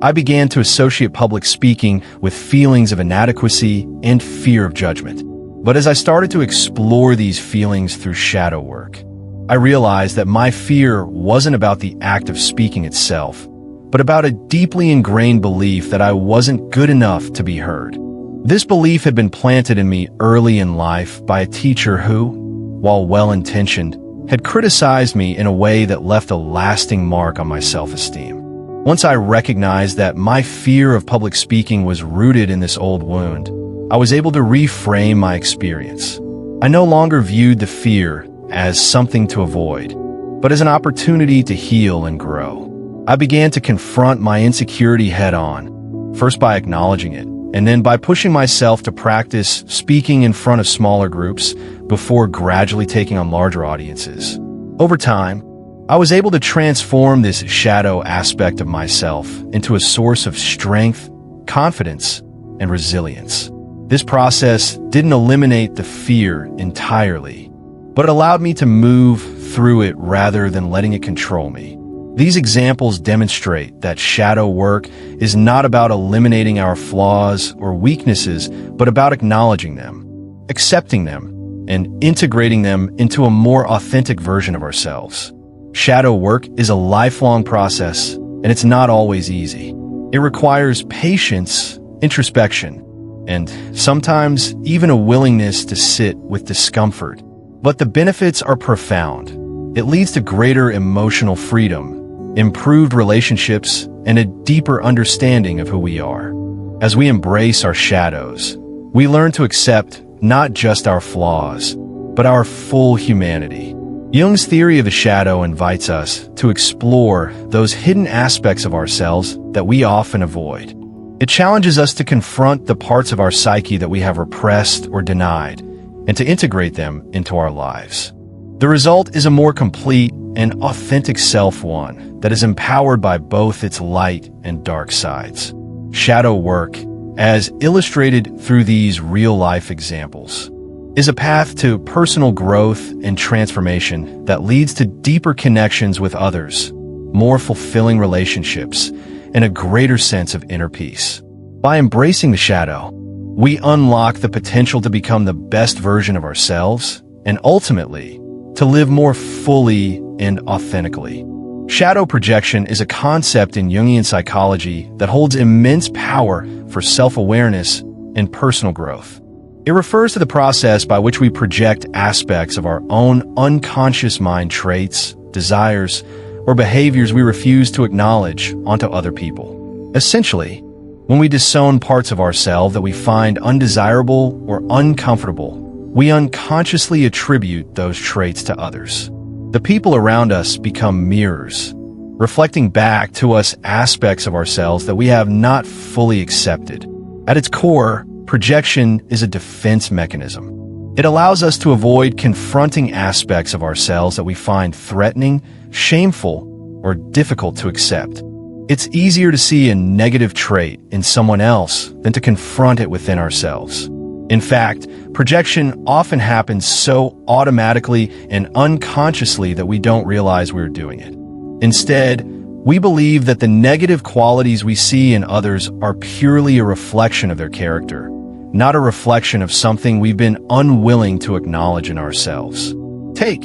[SPEAKER 1] I began to associate public speaking with feelings of inadequacy and fear of judgment. But as I started to explore these feelings through shadow work, I realized that my fear wasn't about the act of speaking itself, but about a deeply ingrained belief that I wasn't good enough to be heard. This belief had been planted in me early in life by a teacher who, while well-intentioned, had criticized me in a way that left a lasting mark on my self-esteem. Once I recognized that my fear of public speaking was rooted in this old wound, I was able to reframe my experience. I no longer viewed the fear as something to avoid, but as an opportunity to heal and grow. I began to confront my insecurity head-on, first by acknowledging it, and then by pushing myself to practice speaking in front of smaller groups before gradually taking on larger audiences. Over time, I was able to transform this shadow aspect of myself into a source of strength, confidence, and resilience. This process didn't eliminate the fear entirely, but it allowed me to move through it rather than letting it control me. These examples demonstrate that shadow work is not about eliminating our flaws or weaknesses, but about acknowledging them, accepting them, and integrating them into a more authentic version of ourselves. Shadow work is a lifelong process, and it's not always easy. It requires patience, introspection, and sometimes even a willingness to sit with discomfort. But the benefits are profound. It leads to greater emotional freedom, improved relationships, and a deeper understanding of who we are. As we embrace our shadows, we learn to accept not just our flaws, but our full humanity. Jung's theory of the shadow invites us to explore those hidden aspects of ourselves that we often avoid. It challenges us to confront the parts of our psyche that we have repressed or denied, and to integrate them into our lives. The result is a more complete and authentic self, one that is empowered by both its light and dark sides. Shadow work, as illustrated through these real-life examples, is a path to personal growth and transformation that leads to deeper connections with others, more fulfilling relationships, and a greater sense of inner peace. By embracing the shadow, we unlock the potential to become the best version of ourselves and ultimately to live more fully and authentically. Shadow projection is a concept in Jungian psychology that holds immense power for self-awareness and personal growth. It refers to the process by which we project aspects of our own unconscious mind traits, desires, or behaviors we refuse to acknowledge onto other people. Essentially, when we disown parts of ourselves that we find undesirable or uncomfortable, we unconsciously attribute those traits to others. The people around us become mirrors, reflecting back to us aspects of ourselves that we have not fully accepted. At its core, projection is a defense mechanism. It allows us to avoid confronting aspects of ourselves that we find threatening, shameful, or difficult to accept. It's easier to see a negative trait in someone else than to confront it within ourselves. In fact, projection often happens so automatically and unconsciously that we don't realize we're doing it. Instead, we believe that the negative qualities we see in others are purely a reflection of their character, not a reflection of something we've been unwilling to acknowledge in ourselves. Take,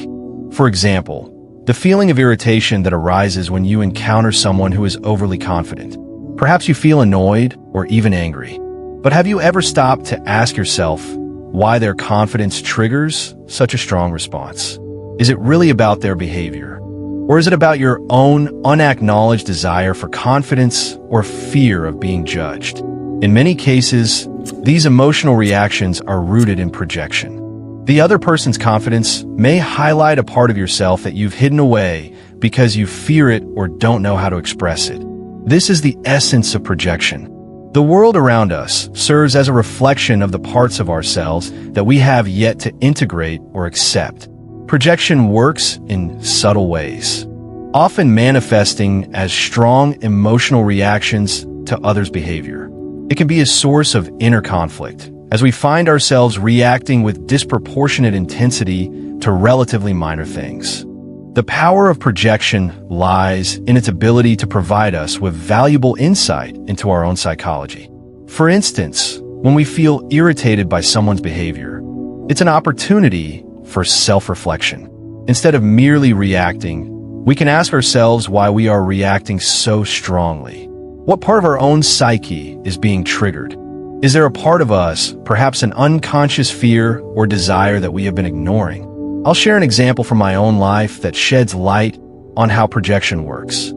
[SPEAKER 1] for example, the feeling of irritation that arises when you encounter someone who is overly confident. Perhaps you feel annoyed or even angry. But have you ever stopped to ask yourself why their confidence triggers such a strong response? Is it really about their behavior? Or is it about your own unacknowledged desire for confidence or fear of being judged? In many cases, these emotional reactions are rooted in projection. The other person's confidence may highlight a part of yourself that you've hidden away because you fear it or don't know how to express it. This is the essence of projection. The world around us serves as a reflection of the parts of ourselves that we have yet to integrate or accept. Projection works in subtle ways, often manifesting as strong emotional reactions to others' behavior. It can be a source of inner conflict, as we find ourselves reacting with disproportionate intensity to relatively minor things. The power of projection lies in its ability to provide us with valuable insight into our own psychology. For instance, when we feel irritated by someone's behavior, it's an opportunity for self-reflection. Instead of merely reacting, we can ask ourselves why we are reacting so strongly. What part of our own psyche is being triggered? Is there a part of us, perhaps an unconscious fear or desire that we have been ignoring? I'll share an example from my own life that sheds light on how projection works.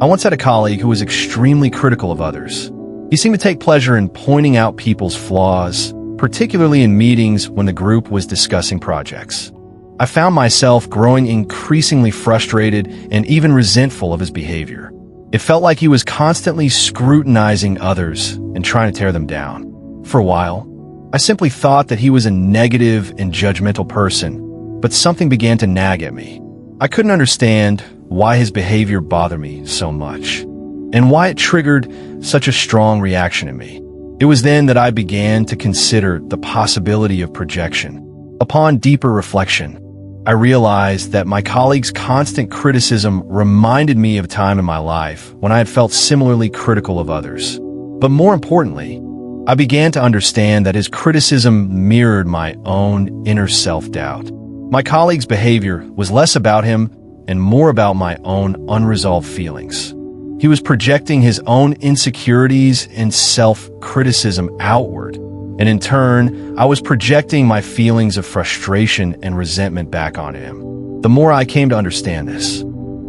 [SPEAKER 1] I once had a colleague who was extremely critical of others. He seemed to take pleasure in pointing out people's flaws, particularly in meetings when the group was discussing projects. I found myself growing increasingly frustrated and even resentful of his behavior. It felt like he was constantly scrutinizing others and trying to tear them down. For a while, I simply thought that he was a negative and judgmental person, but something began to nag at me. I couldn't understand why his behavior bothered me so much, and why it triggered such a strong reaction in me. It was then that I began to consider the possibility of projection. Upon deeper reflection, I realized that my colleague's constant criticism reminded me of a time in my life when I had felt similarly critical of others. But more importantly, I began to understand that his criticism mirrored my own inner self-doubt. My colleague's behavior was less about him and more about my own unresolved feelings. He was projecting his own insecurities and self-criticism outward, and in turn, I was projecting my feelings of frustration and resentment back on him. The more I came to understand this,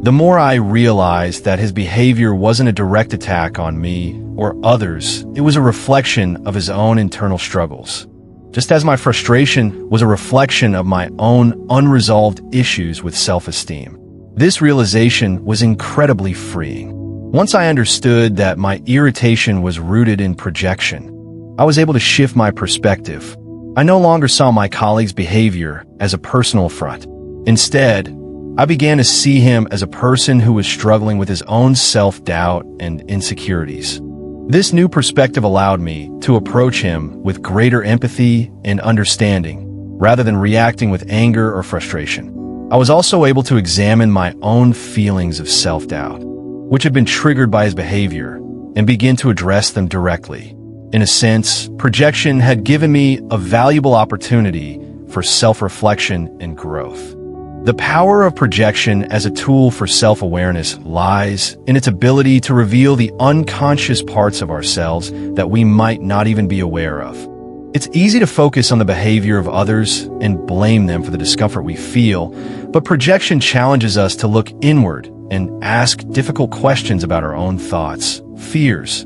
[SPEAKER 1] the more I realized that his behavior wasn't a direct attack on me or others. It was a reflection of his own internal struggles. Just as my frustration was a reflection of my own unresolved issues with self-esteem. This realization was incredibly freeing. Once I understood that my irritation was rooted in projection, I was able to shift my perspective. I no longer saw my colleague's behavior as a personal affront. Instead, I began to see him as a person who was struggling with his own self-doubt and insecurities. This new perspective allowed me to approach him with greater empathy and understanding, rather than reacting with anger or frustration. I was also able to examine my own feelings of self-doubt, which had been triggered by his behavior, and begin to address them directly. In a sense, projection had given me a valuable opportunity for self-reflection and growth. The power of projection as a tool for self-awareness lies in its ability to reveal the unconscious parts of ourselves that we might not even be aware of. It's easy to focus on the behavior of others and blame them for the discomfort we feel, but projection challenges us to look inward and ask difficult questions about our own thoughts, fears,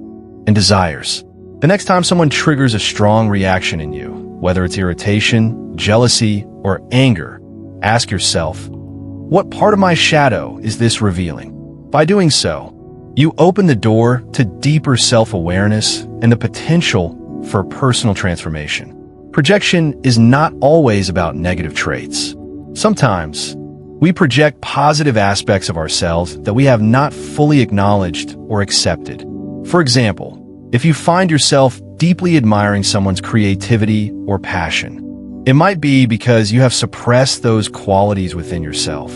[SPEAKER 1] and desires. The next time someone triggers a strong reaction in you, whether it's irritation, jealousy, or anger, ask yourself, what part of my shadow is this revealing? By doing so, you open the door to deeper self-awareness and the potential for personal transformation. Projection is not always about negative traits. Sometimes, we project positive aspects of ourselves that we have not fully acknowledged or accepted. For example, if you find yourself deeply admiring someone's creativity or passion, it might be because you have suppressed those qualities within yourself.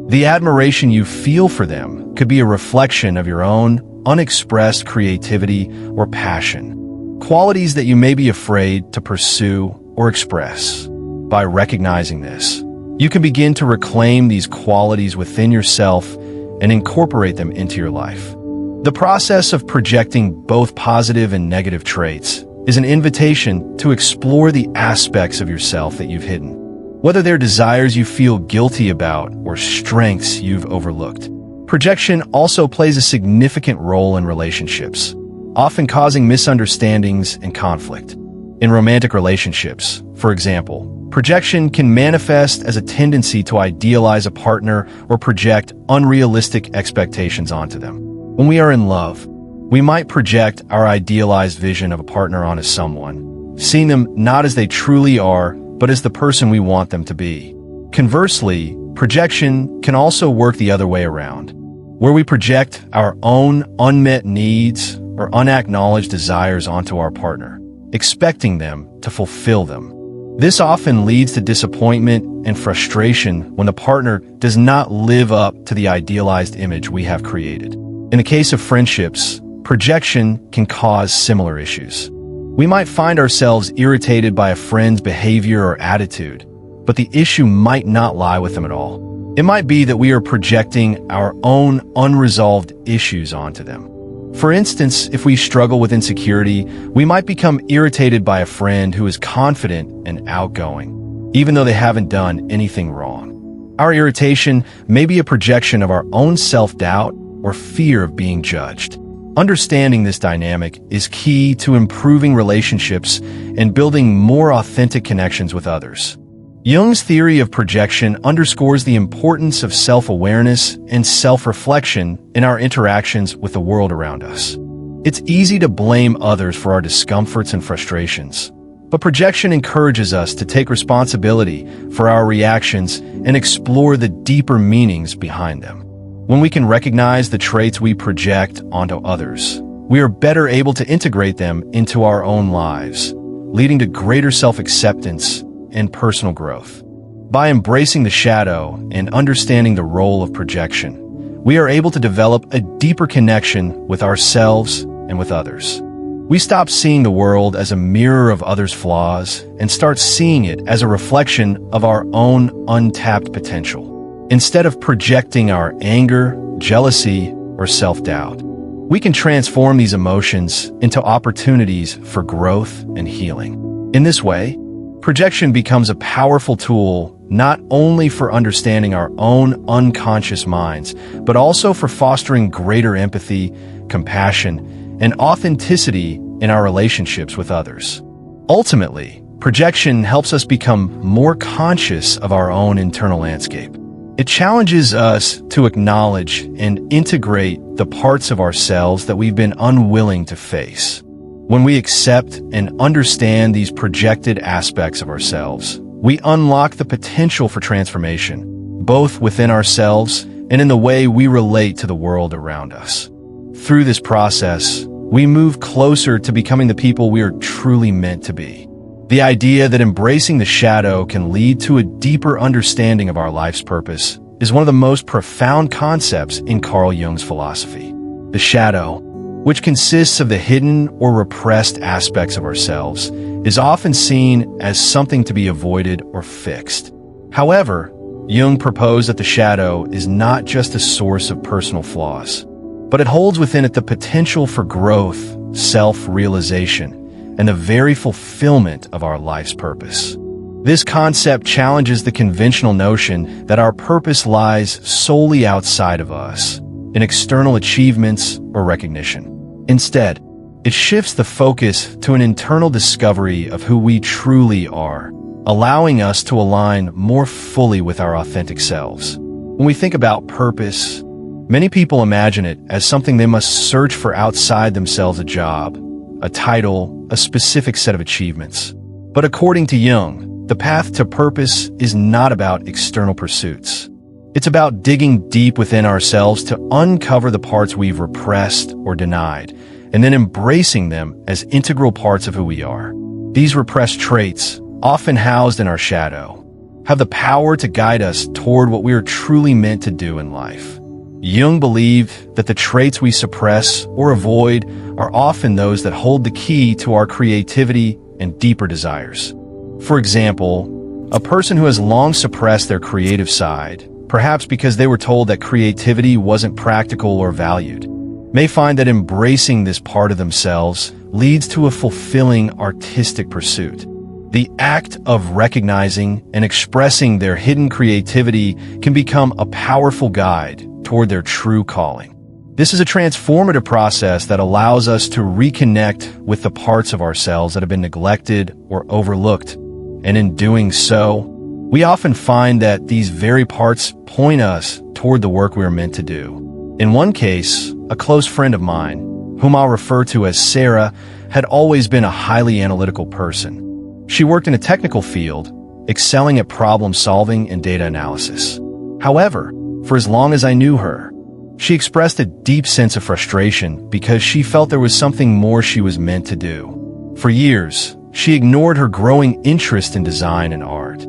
[SPEAKER 1] The admiration you feel for them could be a reflection of your own unexpressed creativity or passion, qualities that you may be afraid to pursue or express. By recognizing this, you can begin to reclaim these qualities within yourself and incorporate them into your life. The process of projecting both positive and negative traits is an invitation to explore the aspects of yourself that you've hidden, whether they're desires you feel guilty about or strengths you've overlooked. Projection also plays a significant role in relationships, often causing misunderstandings and conflict. In romantic relationships, for example, projection can manifest as a tendency to idealize a partner or project unrealistic expectations onto them. When we are in love, we might project our idealized vision of a partner onto someone, seeing them not as they truly are, but as the person we want them to be. Conversely, projection can also work the other way around, where we project our own unmet needs or unacknowledged desires onto our partner, expecting them to fulfill them. This often leads to disappointment and frustration when the partner does not live up to the idealized image we have created. In the case of friendships, projection can cause similar issues. We might find ourselves irritated by a friend's behavior or attitude, but the issue might not lie with them at all. It might be that we are projecting our own unresolved issues onto them. For instance, if we struggle with insecurity, we might become irritated by a friend who is confident and outgoing, even though they haven't done anything wrong. Our irritation may be a projection of our own self-doubt or fear of being judged. Understanding this dynamic is key to improving relationships and building more authentic connections with others. Jung's theory of projection underscores the importance of self-awareness and self-reflection in our interactions with the world around us. It's easy to blame others for our discomforts and frustrations, but projection encourages us to take responsibility for our reactions and explore the deeper meanings behind them. When we can recognize the traits we project onto others, we are better able to integrate them into our own lives, leading to greater self-acceptance and personal growth. By embracing the shadow and understanding the role of projection, we are able to develop a deeper connection with ourselves and with others. We stop seeing the world as a mirror of others' flaws and start seeing it as a reflection of our own untapped potential. Instead of projecting our anger, jealousy, or self-doubt, we can transform these emotions into opportunities for growth and healing. In this way, projection becomes a powerful tool not only for understanding our own unconscious minds, but also for fostering greater empathy, compassion, and authenticity in our relationships with others. Ultimately, projection helps us become more conscious of our own internal landscape. It challenges us to acknowledge and integrate the parts of ourselves that we've been unwilling to face. When we accept and understand these projected aspects of ourselves, we unlock the potential for transformation, both within ourselves and in the way we relate to the world around us. Through this process, we move closer to becoming the people we are truly meant to be. The idea that embracing the shadow can lead to a deeper understanding of our life's purpose is one of the most profound concepts in Carl Jung's philosophy. The shadow, which consists of the hidden or repressed aspects of ourselves, is often seen as something to be avoided or fixed. However, Jung proposed that the shadow is not just a source of personal flaws, but it holds within it the potential for growth, self-realization, and the very fulfillment of our life's purpose. This concept challenges the conventional notion that our purpose lies solely outside of us, in external achievements or recognition. Instead, it shifts the focus to an internal discovery of who we truly are, allowing us to align more fully with our authentic selves. When we think about purpose, many people imagine it as something they must search for outside themselves: a job, a title, a specific set of achievements. But according to Jung, the path to purpose is not about external pursuits. It's about digging deep within ourselves to uncover the parts we've repressed or denied, and then embracing them as integral parts of who we are. These repressed traits, often housed in our shadow, have the power to guide us toward what we are truly meant to do in life. Jung believed that the traits we suppress or avoid are often those that hold the key to our creativity and deeper desires. For example, a person who has long suppressed their creative side, perhaps because they were told that creativity wasn't practical or valued, may find that embracing this part of themselves leads to a fulfilling artistic pursuit. The act of recognizing and expressing their hidden creativity can become a powerful guide toward their true calling. This is a transformative process that allows us to reconnect with the parts of ourselves that have been neglected or overlooked. And in doing so, we often find that these very parts point us toward the work we are meant to do. In one case, a close friend of mine, whom I'll refer to as Sarah, had always been a highly analytical person. She worked in a technical field, excelling at problem solving and data analysis. However, for as long as I knew her, she expressed a deep sense of frustration because she felt there was something more she was meant to do. For years, she ignored her growing interest in design and art,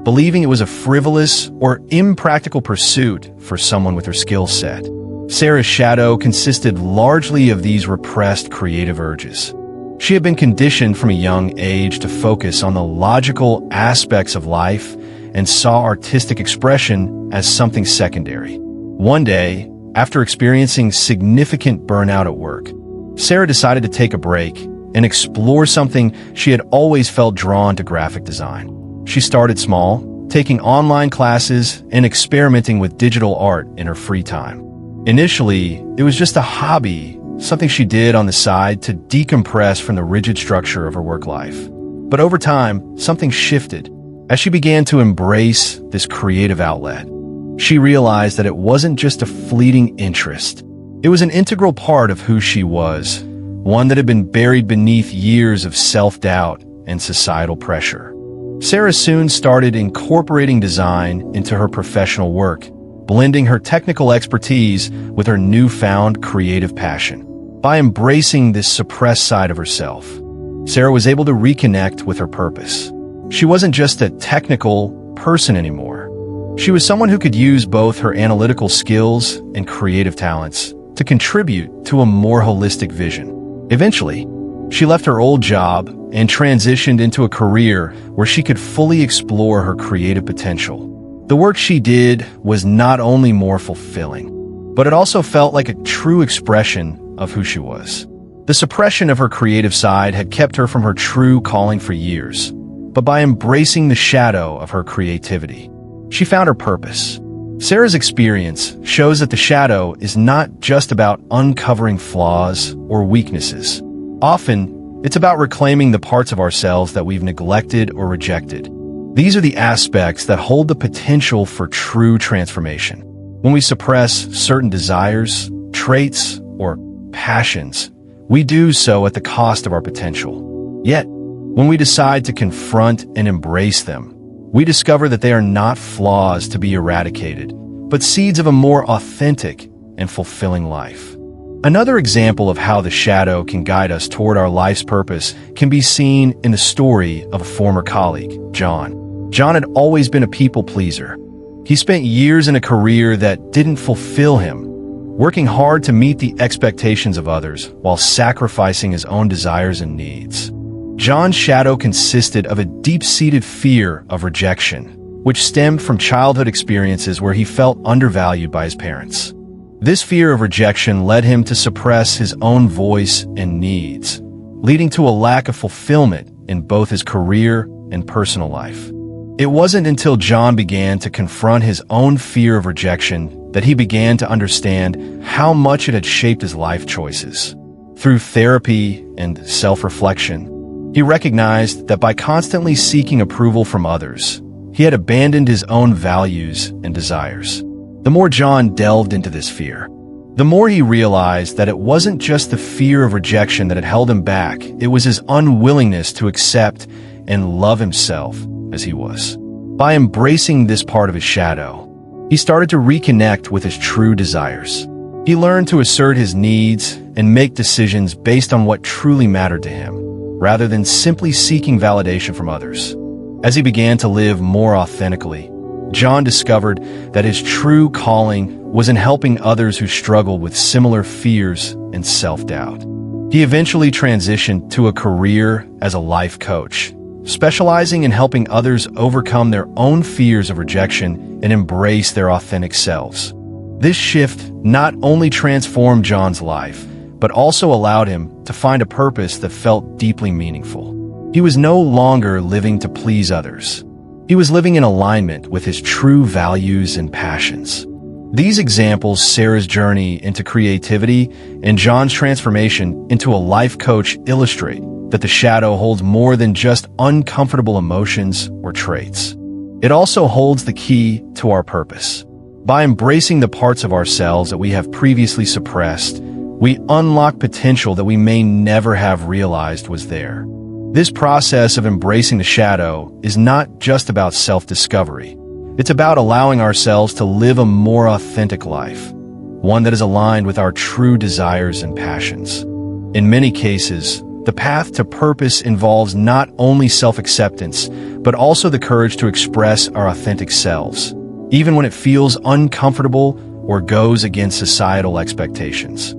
[SPEAKER 1] believing it was a frivolous or impractical pursuit for someone with her skill set. Sarah's shadow consisted largely of these repressed creative urges. She had been conditioned from a young age to focus on the logical aspects of life and saw artistic expression as something secondary. One day, after experiencing significant burnout at work, Sarah decided to take a break and explore something she had always felt drawn to: graphic design. She started small, taking online classes and experimenting with digital art in her free time. Initially, it was just a hobby, something she did on the side to decompress from the rigid structure of her work life. But over time, something shifted. As she began to embrace this creative outlet, she realized that it wasn't just a fleeting interest. It was an integral part of who she was, one that had been buried beneath years of self-doubt and societal pressure. Sarah soon started incorporating design into her professional work, blending her technical expertise with her newfound creative passion. By embracing this suppressed side of herself, Sarah was able to reconnect with her purpose. She wasn't just a technical person anymore. She was someone who could use both her analytical skills and creative talents to contribute to a more holistic vision. Eventually, she left her old job and transitioned into a career where she could fully explore her creative potential. The work she did was not only more fulfilling, but it also felt like a true expression of who she was. The suppression of her creative side had kept her from her true calling for years, but by embracing the shadow of her creativity, she found her purpose. Sarah's experience shows that the shadow is not just about uncovering flaws or weaknesses. Often, it's about reclaiming the parts of ourselves that we've neglected or rejected. These are the aspects that hold the potential for true transformation. When we suppress certain desires, traits, or passions, we do so at the cost of our potential. Yet, when we decide to confront and embrace them, we discover that they are not flaws to be eradicated, but seeds of a more authentic and fulfilling life. Another example of how the shadow can guide us toward our life's purpose can be seen in the story of a former colleague, John. John had always been a people pleaser. He spent years in a career that didn't fulfill him, working hard to meet the expectations of others while sacrificing his own desires and needs. John's shadow consisted of a deep-seated fear of rejection, which stemmed from childhood experiences where he felt undervalued by his parents. This fear of rejection led him to suppress his own voice and needs, leading to a lack of fulfillment in both his career and personal life. It wasn't until John began to confront his own fear of rejection that he began to understand how much it had shaped his life choices. Through therapy and self-reflection, he recognized that by constantly seeking approval from others, he had abandoned his own values and desires. The more John delved into this fear, the more he realized that it wasn't just the fear of rejection that had held him back, it was his unwillingness to accept and love himself as he was. By embracing this part of his shadow, he started to reconnect with his true desires. He learned to assert his needs and make decisions based on what truly mattered to him, rather than simply seeking validation from others. As he began to live more authentically, John discovered that his true calling was in helping others who struggled with similar fears and self-doubt. He eventually transitioned to a career as a life coach, specializing in helping others overcome their own fears of rejection and embrace their authentic selves. This shift not only transformed John's life, but also allowed him to find a purpose that felt deeply meaningful. He was no longer living to please others. He was living in alignment with his true values and passions. These examples, Sarah's journey into creativity and John's transformation into a life coach, illustrate that the shadow holds more than just uncomfortable emotions or traits. It also holds the key to our purpose. By embracing the parts of ourselves that we have previously suppressed, we unlock potential that we may never have realized was there. This process of embracing the shadow is not just about self-discovery. It's about allowing ourselves to live a more authentic life, one that is aligned with our true desires and passions. In many cases, the path to purpose involves not only self-acceptance, but also the courage to express our authentic selves, even when it feels uncomfortable or goes against societal expectations.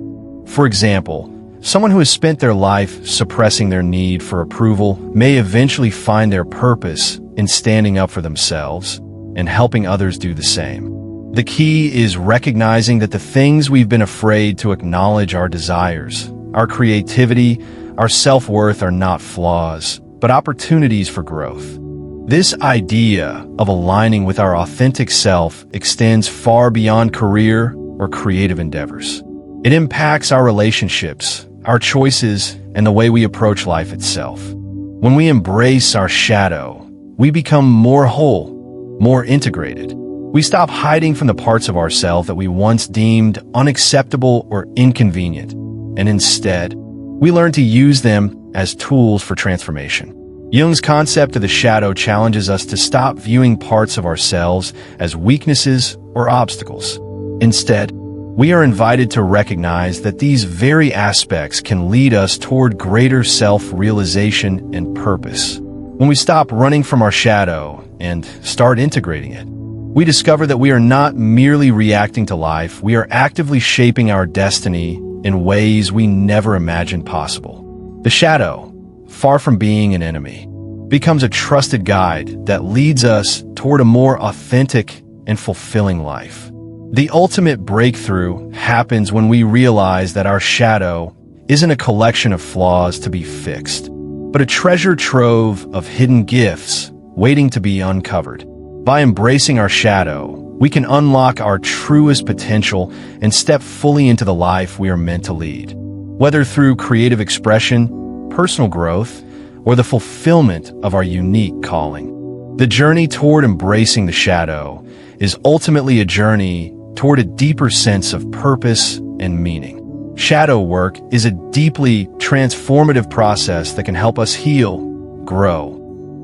[SPEAKER 1] For example, someone who has spent their life suppressing their need for approval may eventually find their purpose in standing up for themselves and helping others do the same. The key is recognizing that the things we've been afraid to acknowledge, our desires, our creativity, our self-worth, are not flaws, but opportunities for growth. This idea of aligning with our authentic self extends far beyond career or creative endeavors. It impacts our relationships, our choices, and the way we approach life itself. When we embrace our shadow, we become more whole, more integrated. We stop hiding from the parts of ourselves that we once deemed unacceptable or inconvenient, and instead, we learn to use them as tools for transformation. Jung's concept of the shadow challenges us to stop viewing parts of ourselves as weaknesses or obstacles. Instead, we are invited to recognize that these very aspects can lead us toward greater self-realization and purpose. When we stop running from our shadow and start integrating it, we discover that we are not merely reacting to life, we are actively shaping our destiny in ways we never imagined possible. The shadow, far from being an enemy, becomes a trusted guide that leads us toward a more authentic and fulfilling life. The ultimate breakthrough happens when we realize that our shadow isn't a collection of flaws to be fixed, but a treasure trove of hidden gifts waiting to be uncovered. By embracing our shadow, we can unlock our truest potential and step fully into the life we are meant to lead. Whether through creative expression, personal growth, or the fulfillment of our unique calling. The journey toward embracing the shadow is ultimately a journey toward a deeper sense of purpose and meaning. Shadow work is a deeply transformative process that can help us heal, grow,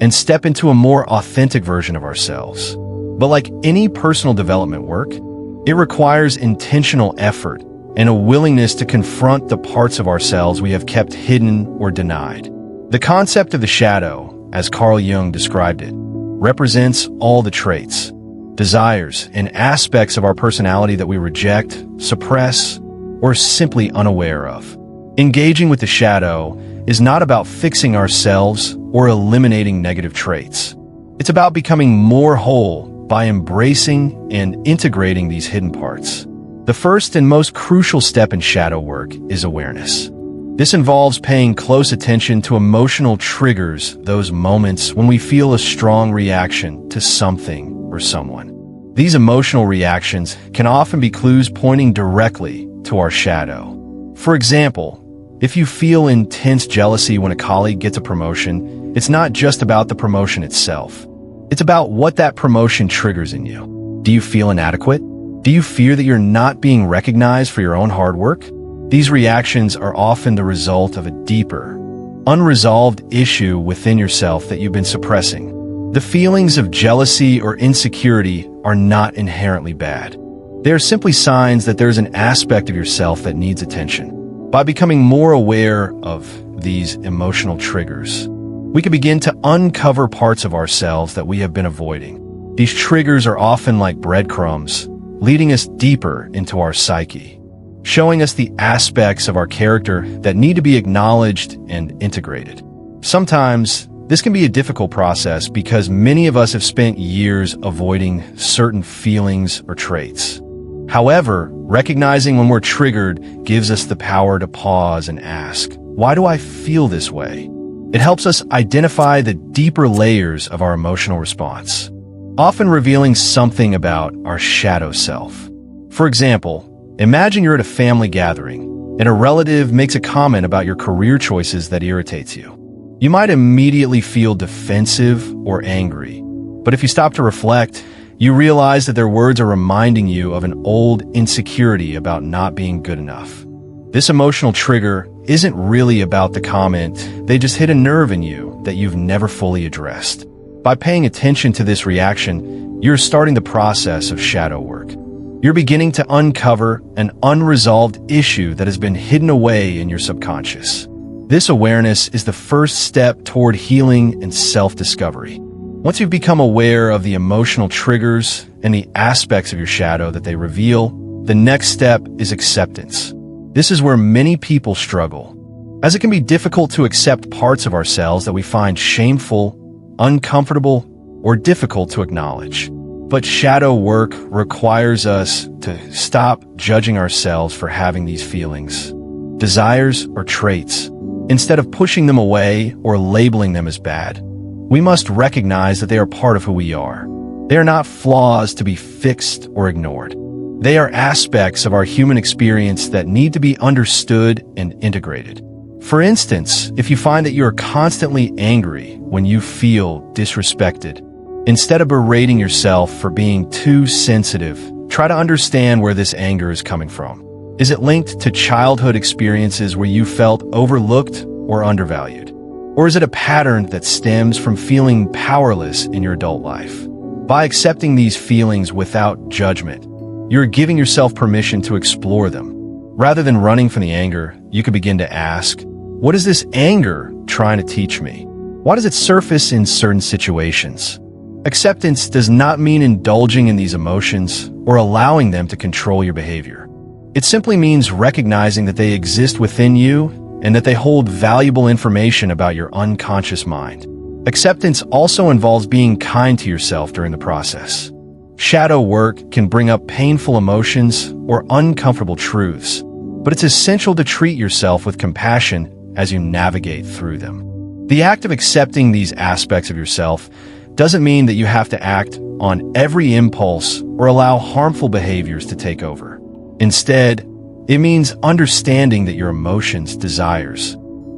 [SPEAKER 1] and step into a more authentic version of ourselves. But like any personal development work, it requires intentional effort and a willingness to confront the parts of ourselves we have kept hidden or denied. The concept of the shadow, as Carl Jung described it, represents all the traits, desires, and aspects of our personality that we reject, suppress, or simply unaware of. Engaging with the shadow is not about fixing ourselves or eliminating negative traits. It's about becoming more whole by embracing and integrating these hidden parts. The first and most crucial step in shadow work is awareness. This involves paying close attention to emotional triggers, those moments when we feel a strong reaction to something or someone. These emotional reactions can often be clues pointing directly to our shadow. For example, if you feel intense jealousy when a colleague gets a promotion, it's not just about the promotion itself. It's about what that promotion triggers in you. Do you feel inadequate? Do you fear that you're not being recognized for your own hard work? These reactions are often the result of a deeper, unresolved issue within yourself that you've been suppressing. The feelings of jealousy or insecurity are not inherently bad. They are simply signs that there's an aspect of yourself that needs attention. By becoming more aware of these emotional triggers, we can begin to uncover parts of ourselves that we have been avoiding. These triggers are often like breadcrumbs, leading us deeper into our psyche, showing us the aspects of our character that need to be acknowledged and integrated. Sometimes, this can be a difficult process because many of us have spent years avoiding certain feelings or traits. However, recognizing when we're triggered gives us the power to pause and ask, why do I feel this way? It helps us identify the deeper layers of our emotional response, often revealing something about our shadow self. For example, imagine you're at a family gathering and a relative makes a comment about your career choices that irritates you. You might immediately feel defensive or angry, but if you stop to reflect, you realize that their words are reminding you of an old insecurity about not being good enough. This emotional trigger isn't really about the comment, they just hit a nerve in you that you've never fully addressed. By paying attention to this reaction, you're starting the process of shadow work. You're beginning to uncover an unresolved issue that has been hidden away in your subconscious. This awareness is the first step toward healing and self-discovery. Once you've become aware of the emotional triggers and the aspects of your shadow that they reveal, the next step is acceptance. This is where many people struggle, as it can be difficult to accept parts of ourselves that we find shameful, uncomfortable, or difficult to acknowledge. But shadow work requires us to stop judging ourselves for having these feelings, desires, or traits. Instead of pushing them away or labeling them as bad, we must recognize that they are part of who we are. They are not flaws to be fixed or ignored. They are aspects of our human experience that need to be understood and integrated. For instance, if you find that you are constantly angry when you feel disrespected, instead of berating yourself for being too sensitive, try to understand where this anger is coming from. Is it linked to childhood experiences where you felt overlooked or undervalued? Or is it a pattern that stems from feeling powerless in your adult life? By accepting these feelings without judgment, you're giving yourself permission to explore them. Rather than running from the anger, you can begin to ask, what is this anger trying to teach me? Why does it surface in certain situations? Acceptance does not mean indulging in these emotions or allowing them to control your behavior. It simply means recognizing that they exist within you and that they hold valuable information about your unconscious mind. Acceptance also involves being kind to yourself during the process. Shadow work can bring up painful emotions or uncomfortable truths, but it's essential to treat yourself with compassion as you navigate through them. The act of accepting these aspects of yourself doesn't mean that you have to act on every impulse or allow harmful behaviors to take over. Instead, it means understanding that your emotions, desires,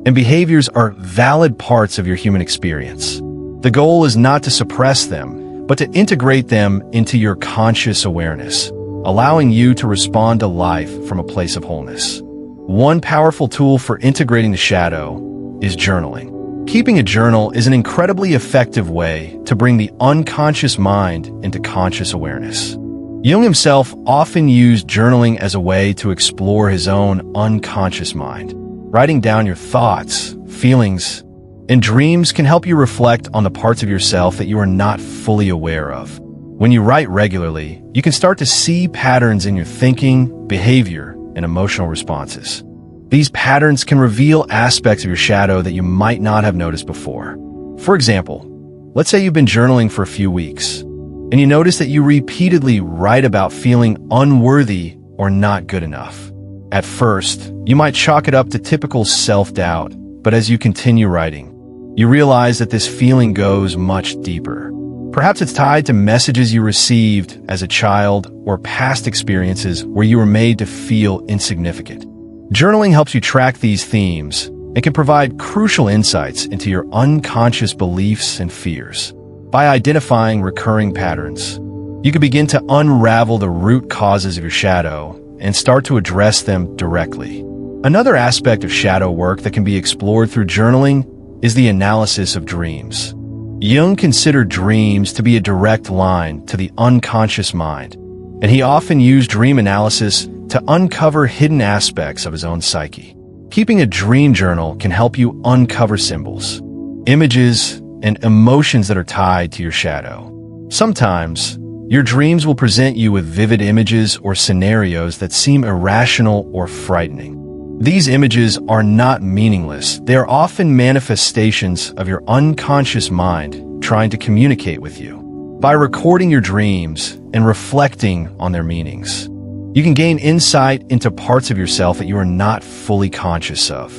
[SPEAKER 1] and behaviors are valid parts of your human experience. The goal is not to suppress them, but to integrate them into your conscious awareness, allowing you to respond to life from a place of wholeness. One powerful tool for integrating the shadow is journaling. Keeping a journal is an incredibly effective way to bring the unconscious mind into conscious awareness. Jung himself often used journaling as a way to explore his own unconscious mind. Writing down your thoughts, feelings, and dreams can help you reflect on the parts of yourself that you are not fully aware of. When you write regularly, you can start to see patterns in your thinking, behavior, and emotional responses. These patterns can reveal aspects of your shadow that you might not have noticed before. For example, Let's say you've been journaling for a few weeks, and you notice that you repeatedly write about feeling unworthy or not good enough. At first, you might chalk it up to typical self-doubt, but as you continue writing, you realize that this feeling goes much deeper. Perhaps it's tied to messages you received as a child or past experiences where you were made to feel insignificant. Journaling helps you track these themes and can provide crucial insights into your unconscious beliefs and fears. By identifying recurring patterns, you can begin to unravel the root causes of your shadow and start to address them directly. Another aspect of shadow work that can be explored through journaling is the analysis of dreams. Jung considered dreams to be a direct line to the unconscious mind, and he often used dream analysis to uncover hidden aspects of his own psyche. Keeping a dream journal can help you uncover symbols, images, and emotions that are tied to your shadow. Sometimes, your dreams will present you with vivid images or scenarios that seem irrational or frightening. These images are not meaningless. They are often manifestations of your unconscious mind trying to communicate with you. By recording your dreams and reflecting on their meanings, you can gain insight into parts of yourself that you are not fully conscious of.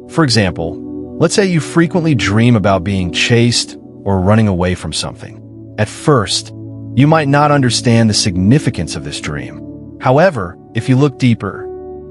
[SPEAKER 1] For example, let's say you frequently dream about being chased or running away from something. At first, you might not understand the significance of this dream. However, if you look deeper,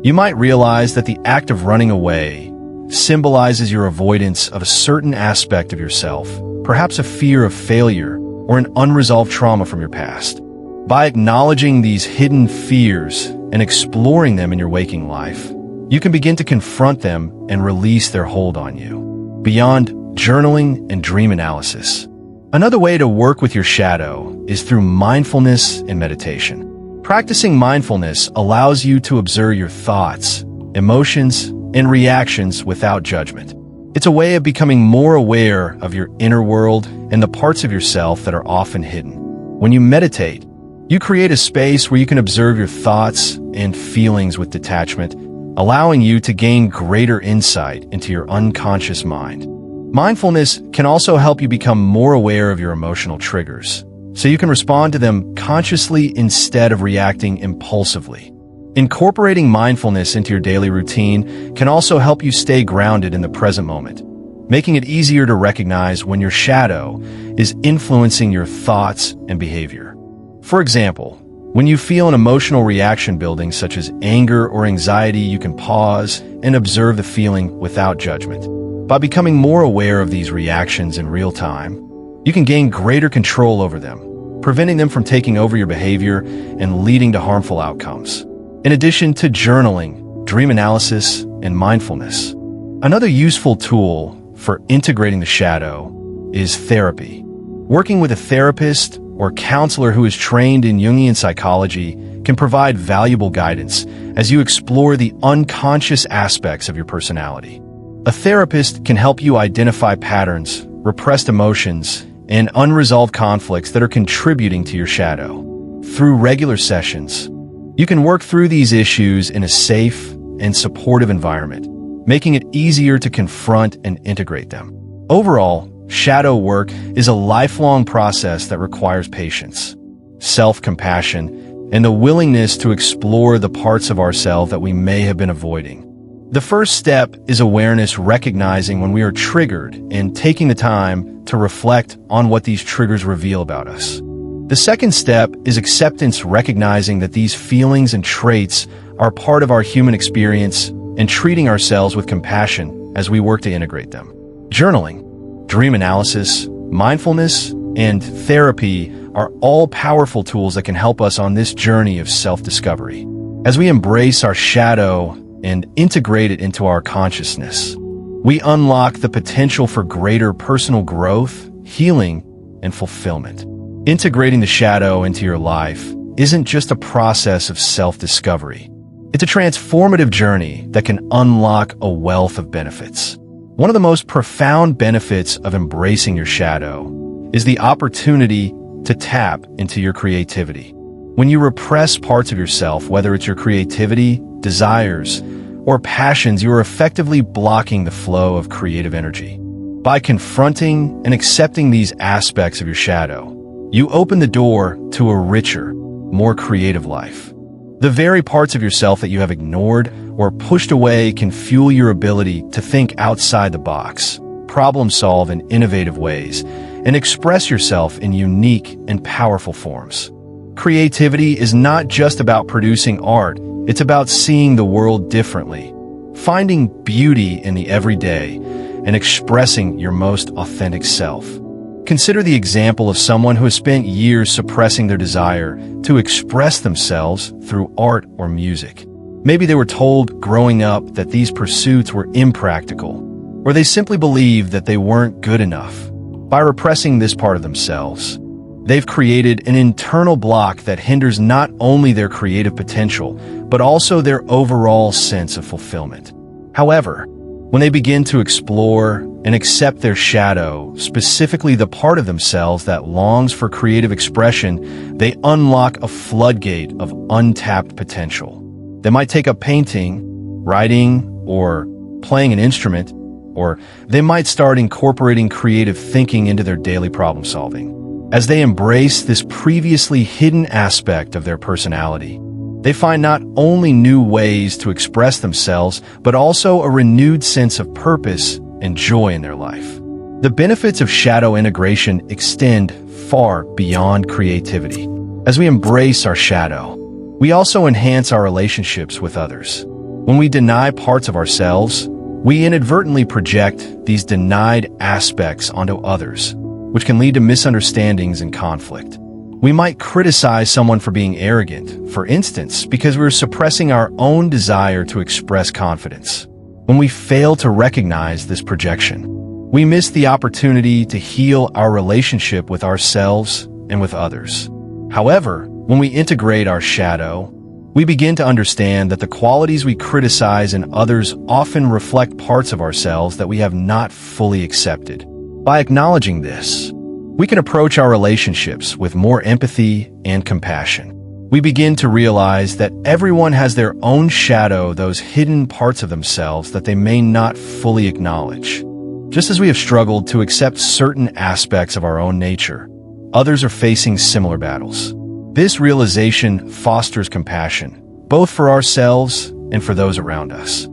[SPEAKER 1] you might realize that the act of running away symbolizes your avoidance of a certain aspect of yourself, perhaps a fear of failure or an unresolved trauma from your past. By acknowledging these hidden fears and exploring them in your waking life, you can begin to confront them and release their hold on you. Beyond journaling and dream analysis, another way to work with your shadow is through mindfulness and meditation. Practicing mindfulness allows you to observe your thoughts, emotions, and reactions without judgment. It's a way of becoming more aware of your inner world and the parts of yourself that are often hidden. When you meditate, you create a space where you can observe your thoughts and feelings with detachment, allowing you to gain greater insight into your unconscious mind. Mindfulness can also help you become more aware of your emotional triggers, so you can respond to them consciously instead of reacting impulsively. Incorporating mindfulness into your daily routine can also help you stay grounded in the present moment, making it easier to recognize when your shadow is influencing your thoughts and behavior. For example, when you feel an emotional reaction building such as anger or anxiety, you can pause and observe the feeling without judgment. By becoming more aware of these reactions in real time, you can gain greater control over them, preventing them from taking over your behavior and leading to harmful outcomes. In addition to journaling, dream analysis, and mindfulness, another useful tool for integrating the shadow is therapy. Working with a therapist or counselor who is trained in Jungian psychology can provide valuable guidance as you explore the unconscious aspects of your personality. A therapist can help you identify patterns, repressed emotions, and unresolved conflicts that are contributing to your shadow. Through regular sessions, you can work through these issues in a safe and supportive environment, making it easier to confront and integrate them. Overall, shadow work is a lifelong process that requires patience, self-compassion, and the willingness to explore the parts of ourselves that we may have been avoiding. The first step is awareness, recognizing when we are triggered and taking the time to reflect on what these triggers reveal about us. The second step is acceptance, recognizing that these feelings and traits are part of our human experience and treating ourselves with compassion as we work to integrate them. Journaling, dream analysis, mindfulness, and therapy are all powerful tools that can help us on this journey of self-discovery. As we embrace our shadow and integrate it into our consciousness, we unlock the potential for greater personal growth, healing, and fulfillment. Integrating the shadow into your life isn't just a process of self-discovery. It's a transformative journey that can unlock a wealth of benefits. One of the most profound benefits of embracing your shadow is the opportunity to tap into your creativity. When you repress parts of yourself, whether it's your creativity, desires, or passions, you are effectively blocking the flow of creative energy. By confronting and accepting these aspects of your shadow, you open the door to a richer, more creative life. The very parts of yourself that you have ignored or pushed away can fuel your ability to think outside the box, problem solve in innovative ways, and express yourself in unique and powerful forms. Creativity is not just about producing art, it's about seeing the world differently, finding beauty in the everyday, and expressing your most authentic self. Consider the example of someone who has spent years suppressing their desire to express themselves through art or music. Maybe they were told growing up that these pursuits were impractical, or they simply believed that they weren't good enough. By repressing this part of themselves, they've created an internal block that hinders not only their creative potential, but also their overall sense of fulfillment. However, when they begin to explore and accept their shadow, specifically the part of themselves that longs for creative expression, they unlock a floodgate of untapped potential. They might take up painting, writing, or playing an instrument, or they might start incorporating creative thinking into their daily problem solving. As they embrace this previously hidden aspect of their personality, they find not only new ways to express themselves, but also a renewed sense of purpose and joy in their life. The benefits of shadow integration extend far beyond creativity. As we embrace our shadow, we also enhance our relationships with others. When we deny parts of ourselves, we inadvertently project these denied aspects onto others, which can lead to misunderstandings and conflict. We might criticize someone for being arrogant, for instance, because we're suppressing our own desire to express confidence. When we fail to recognize this projection, we miss the opportunity to heal our relationship with ourselves and with others. However, when we integrate our shadow, we begin to understand that the qualities we criticize in others often reflect parts of ourselves that we have not fully accepted. By acknowledging this, we can approach our relationships with more empathy and compassion. We begin to realize that everyone has their own shadow, those hidden parts of themselves that they may not fully acknowledge. Just as we have struggled to accept certain aspects of our own nature, others are facing similar battles. This realization fosters compassion, both for ourselves and for those around us.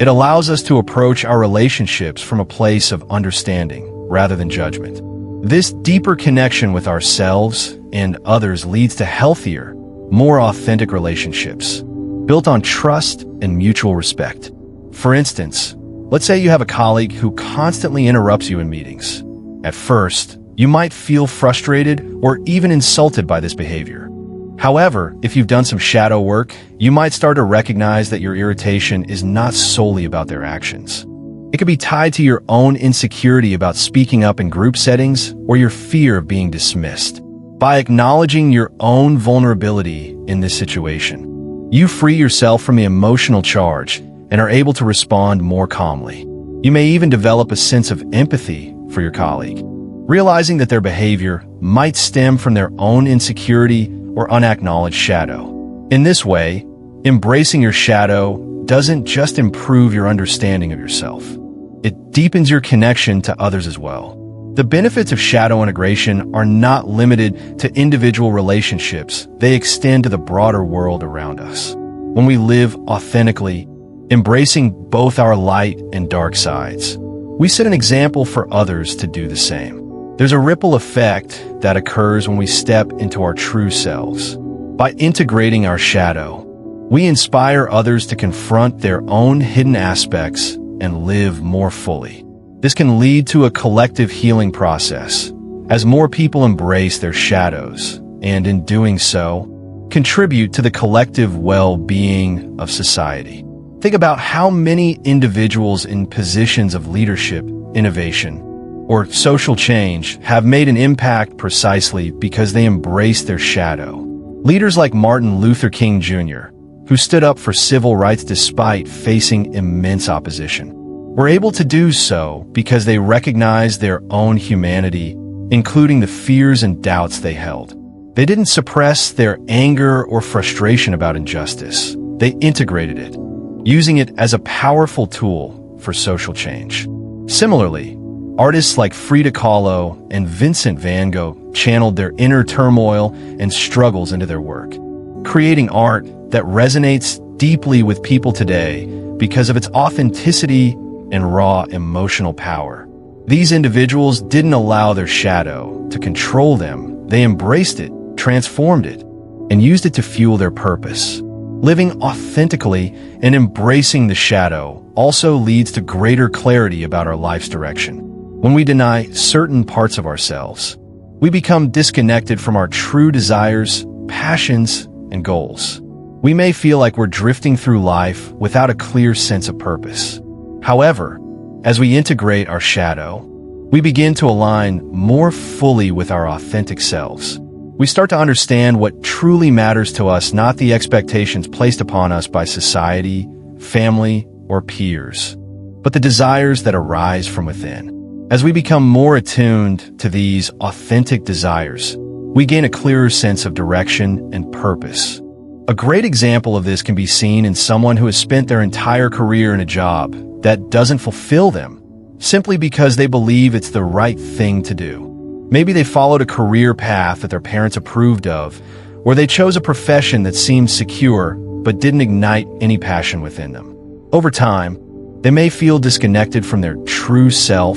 [SPEAKER 1] It allows us to approach our relationships from a place of understanding rather than judgment. This deeper connection with ourselves and others leads to healthier, more authentic relationships, built on trust and mutual respect. For instance, let's say you have a colleague who constantly interrupts you in meetings. At first, you might feel frustrated or even insulted by this behavior. However, if you've done some shadow work, you might start to recognize that your irritation is not solely about their actions. It could be tied to your own insecurity about speaking up in group settings or your fear of being dismissed. By acknowledging your own vulnerability in this situation, you free yourself from the emotional charge and are able to respond more calmly. You may even develop a sense of empathy for your colleague, realizing that their behavior might stem from their own insecurity or unacknowledged shadow. In this way, embracing your shadow doesn't just improve your understanding of yourself. It deepens your connection to others as well. The benefits of shadow integration are not limited to individual relationships. They extend to the broader world around us. When we live authentically, embracing both our light and dark sides, we set an example for others to do the same. There's a ripple effect that occurs when we step into our true selves. By integrating our shadow, we inspire others to confront their own hidden aspects and live more fully. This can lead to a collective healing process, as more people embrace their shadows, and in doing so, contribute to the collective well-being of society. Think about how many individuals in positions of leadership, innovation, or social change have made an impact precisely because they embraced their shadow. Leaders like Martin Luther King Jr., who stood up for civil rights despite facing immense opposition, were able to do so because they recognized their own humanity, including the fears and doubts they held. They didn't suppress their anger or frustration about injustice. They integrated it, using it as a powerful tool for social change. Similarly, Artists like Frida Kahlo and Vincent van Gogh channeled their inner turmoil and struggles into their work, creating art that resonates deeply with people today because of its authenticity and raw emotional power. These individuals didn't allow their shadow to control them. They embraced it, transformed it, and used it to fuel their purpose. Living authentically and embracing the shadow also leads to greater clarity about our life's direction. When we deny certain parts of ourselves, we become disconnected from our true desires, passions, and goals. We may feel like we're drifting through life without a clear sense of purpose. However, as we integrate our shadow, we begin to align more fully with our authentic selves. We start to understand what truly matters to us, not the expectations placed upon us by society, family, or peers, but the desires that arise from within. As we become more attuned to these authentic desires, we gain a clearer sense of direction and purpose. A great example of this can be seen in someone who has spent their entire career in a job that doesn't fulfill them, simply because they believe it's the right thing to do. Maybe they followed a career path that their parents approved of, or they chose a profession that seemed secure but didn't ignite any passion within them. Over time, they may feel disconnected from their true self,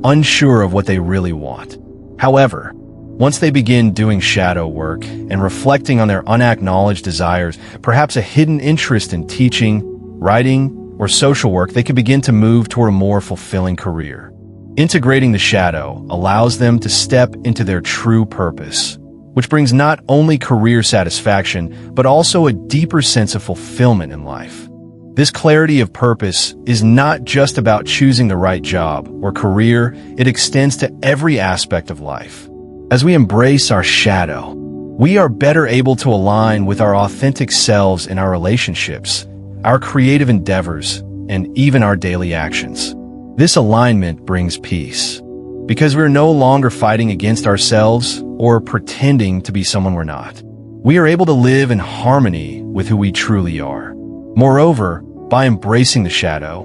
[SPEAKER 1] unsure of what they really want. However, once they begin doing shadow work and reflecting on their unacknowledged desires, perhaps a hidden interest in teaching, writing, or social work, they can begin to move toward a more fulfilling career. Integrating the shadow allows them to step into their true purpose, which brings not only career satisfaction, but also a deeper sense of fulfillment in life. This clarity of purpose is not just about choosing the right job or career, it extends to every aspect of life. As we embrace our shadow, we are better able to align with our authentic selves in our relationships, our creative endeavors, and even our daily actions. This alignment brings peace, because we're no longer fighting against ourselves or pretending to be someone we're not. We are able to live in harmony with who we truly are. Moreover, by embracing the shadow,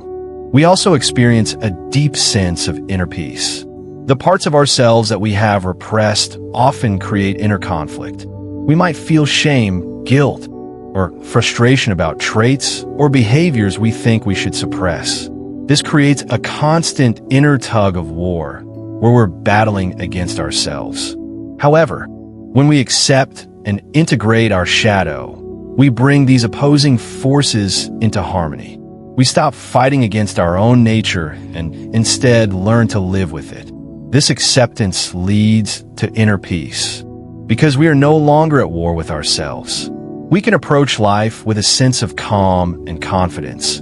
[SPEAKER 1] we also experience a deep sense of inner peace. The parts of ourselves that we have repressed often create inner conflict. We might feel shame, guilt, or frustration about traits or behaviors we think we should suppress. This creates a constant inner tug of war where we're battling against ourselves. However, when we accept and integrate our shadow, we bring these opposing forces into harmony. We stop fighting against our own nature and instead learn to live with it. This acceptance leads to inner peace, because we are no longer at war with ourselves. We can approach life with a sense of calm and confidence,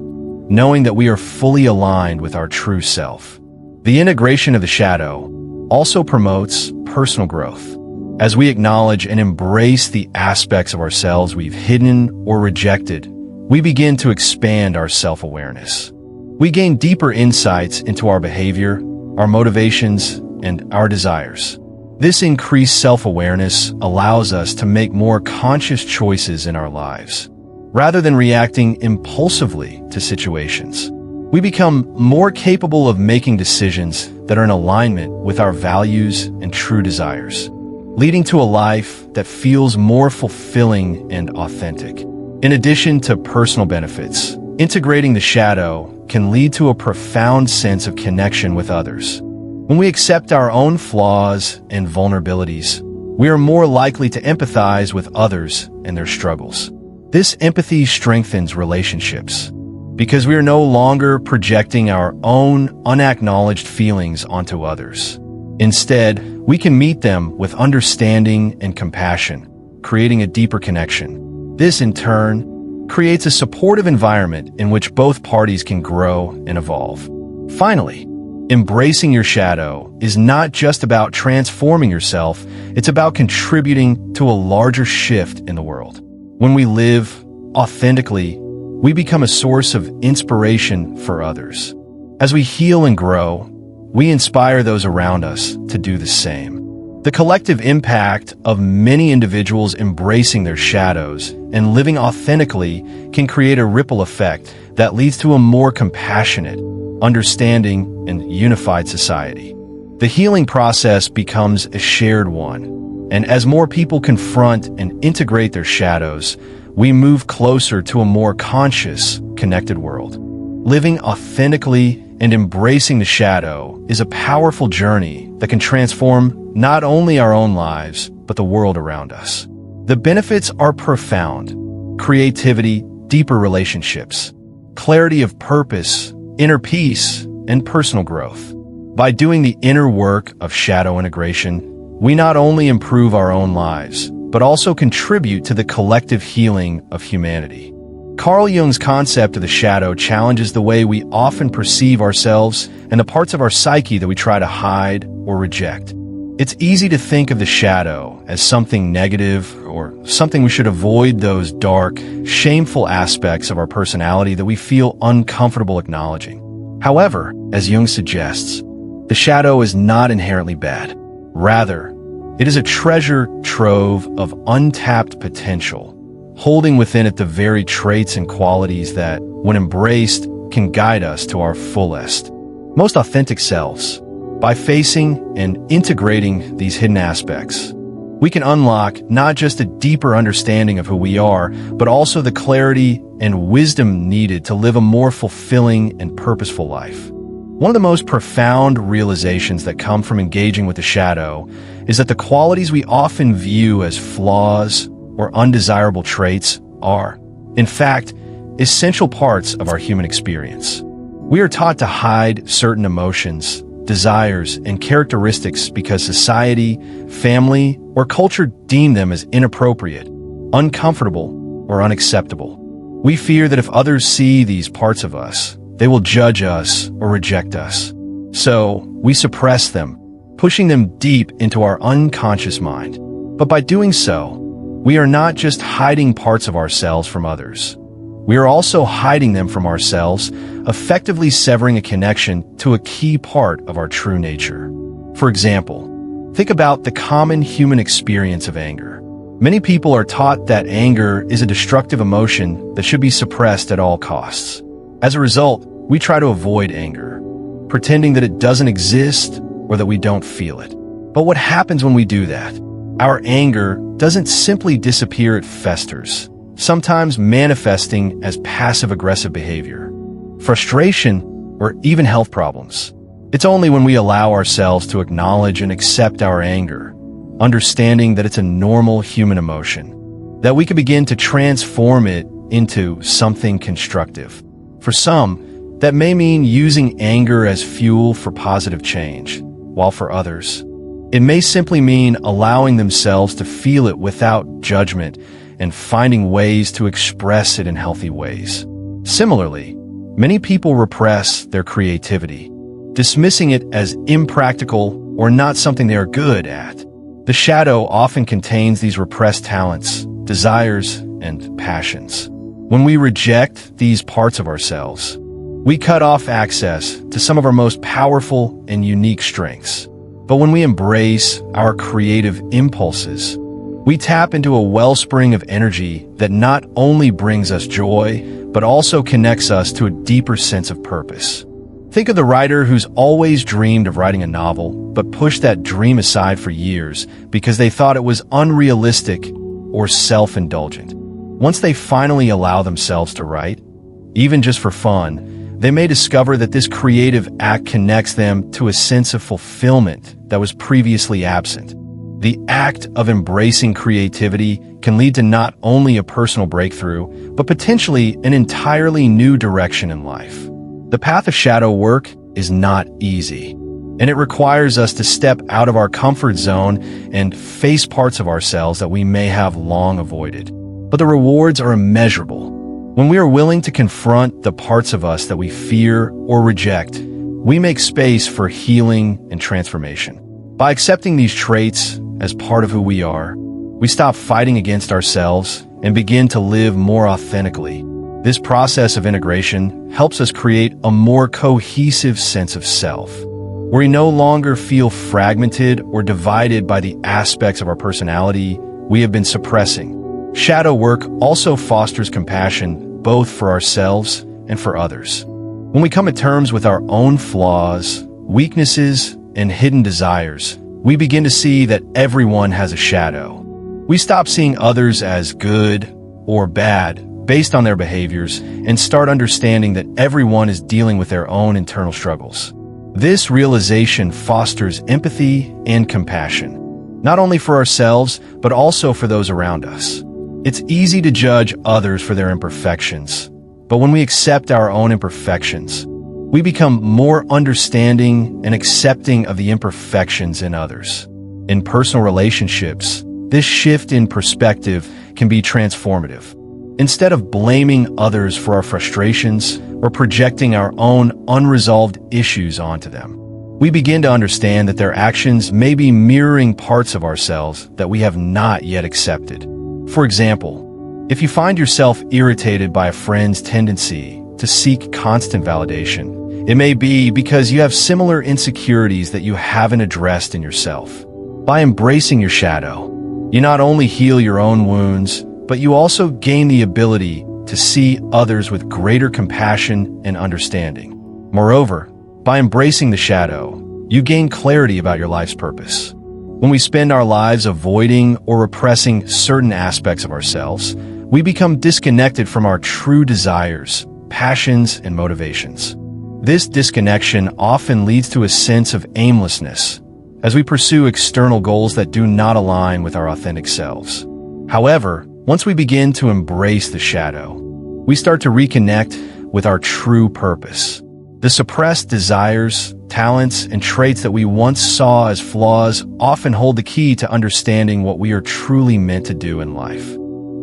[SPEAKER 1] knowing that we are fully aligned with our true self. The integration of the shadow also promotes personal growth. As we acknowledge and embrace the aspects of ourselves we've hidden or rejected, we begin to expand our self-awareness. We gain deeper insights into our behavior, our motivations, and our desires. This increased self-awareness allows us to make more conscious choices in our lives. Rather than reacting impulsively to situations, we become more capable of making decisions that are in alignment with our values and true desires, leading to a life that feels more fulfilling and authentic. In addition to personal benefits, integrating the shadow can lead to a profound sense of connection with others. When we accept our own flaws and vulnerabilities, we are more likely to empathize with others and their struggles. This empathy strengthens relationships, because we are no longer projecting our own unacknowledged feelings onto others. Instead, we can meet them with understanding and compassion, creating a deeper connection. This, in turn, creates a supportive environment in which both parties can grow and evolve. Finally, embracing your shadow is not just about transforming yourself, it's about contributing to a larger shift in the world. When we live authentically, we become a source of inspiration for others. As we heal and grow, we inspire those around us to do the same. The collective impact of many individuals embracing their shadows and living authentically can create a ripple effect that leads to a more compassionate, understanding, and unified society. The healing process becomes a shared one, and as more people confront and integrate their shadows, we move closer to a more conscious, connected world. Living authentically and embracing the shadow is a powerful journey that can transform not only our own lives, but the world around us. The benefits are profound: creativity, deeper relationships, clarity of purpose, inner peace, and personal growth. By doing the inner work of shadow integration, we not only improve our own lives, but also contribute to the collective healing of humanity. Carl Jung's concept of the shadow challenges the way we often perceive ourselves and the parts of our psyche that we try to hide or reject. It's easy to think of the shadow as something negative or something we should avoid, those dark, shameful aspects of our personality that we feel uncomfortable acknowledging. However, as Jung suggests, the shadow is not inherently bad. Rather, it is a treasure trove of untapped potential, holding within it the very traits and qualities that, when embraced, can guide us to our fullest, most authentic selves. By facing and integrating these hidden aspects, we can unlock not just a deeper understanding of who we are, but also the clarity and wisdom needed to live a more fulfilling and purposeful life. One of the most profound realizations that come from engaging with the shadow is that the qualities we often view as flaws or undesirable traits are, in fact, essential parts of our human experience. We are taught to hide certain emotions, desires, and characteristics because society, family, or culture deem them as inappropriate, uncomfortable, or unacceptable. We fear that if others see these parts of us, they will judge us or reject us. So, we suppress them, pushing them deep into our unconscious mind. But by doing so, we are not just hiding parts of ourselves from others. We are also hiding them from ourselves, effectively severing a connection to a key part of our true nature. For example, think about the common human experience of anger. Many people are taught that anger is a destructive emotion that should be suppressed at all costs. As a result, we try to avoid anger, pretending that it doesn't exist or that we don't feel it. But what happens when we do that? Our anger doesn't simply disappear, it festers, sometimes manifesting as passive-aggressive behavior, frustration, or even health problems. It's only when we allow ourselves to acknowledge and accept our anger, understanding that it's a normal human emotion, that we can begin to transform it into something constructive. For some, that may mean using anger as fuel for positive change, while for others, it may simply mean allowing themselves to feel it without judgment and finding ways to express it in healthy ways. Similarly, many people repress their creativity, dismissing it as impractical or not something they are good at. The shadow often contains these repressed talents, desires, and passions. When we reject these parts of ourselves, we cut off access to some of our most powerful and unique strengths. But when we embrace our creative impulses, we tap into a wellspring of energy that not only brings us joy, but also connects us to a deeper sense of purpose. Think of the writer who's always dreamed of writing a novel, but pushed that dream aside for years because they thought it was unrealistic or self-indulgent. Once they finally allow themselves to write, even just for fun, they may discover that this creative act connects them to a sense of fulfillment that was previously absent. The act of embracing creativity can lead to not only a personal breakthrough, but potentially an entirely new direction in life. The path of shadow work is not easy, and it requires us to step out of our comfort zone and face parts of ourselves that we may have long avoided. But the rewards are immeasurable. When we are willing to confront the parts of us that we fear or reject, we make space for healing and transformation. By accepting these traits as part of who we are, we stop fighting against ourselves and begin to live more authentically. This process of integration helps us create a more cohesive sense of self, where we no longer feel fragmented or divided by the aspects of our personality we have been suppressing. Shadow work also fosters compassion both for ourselves and for others. When we come to terms with our own flaws, weaknesses, and hidden desires, we begin to see that everyone has a shadow. We stop seeing others as good or bad based on their behaviors and start understanding that everyone is dealing with their own internal struggles. This realization fosters empathy and compassion, not only for ourselves, but also for those around us. It's easy to judge others for their imperfections, but when we accept our own imperfections, we become more understanding and accepting of the imperfections in others. In personal relationships, this shift in perspective can be transformative. Instead of blaming others for our frustrations or projecting our own unresolved issues onto them, we begin to understand that their actions may be mirroring parts of ourselves that we have not yet accepted. For example, if you find yourself irritated by a friend's tendency to seek constant validation, it may be because you have similar insecurities that you haven't addressed in yourself. By embracing your shadow, you not only heal your own wounds, but you also gain the ability to see others with greater compassion and understanding. Moreover, by embracing the shadow, you gain clarity about your life's purpose. When we spend our lives avoiding or repressing certain aspects of ourselves, we become disconnected from our true desires, passions, and motivations. This disconnection often leads to a sense of aimlessness as we pursue external goals that do not align with our authentic selves. However, once we begin to embrace the shadow, we start to reconnect with our true purpose. The suppressed desires, talents, and traits that we once saw as flaws often hold the key to understanding what we are truly meant to do in life.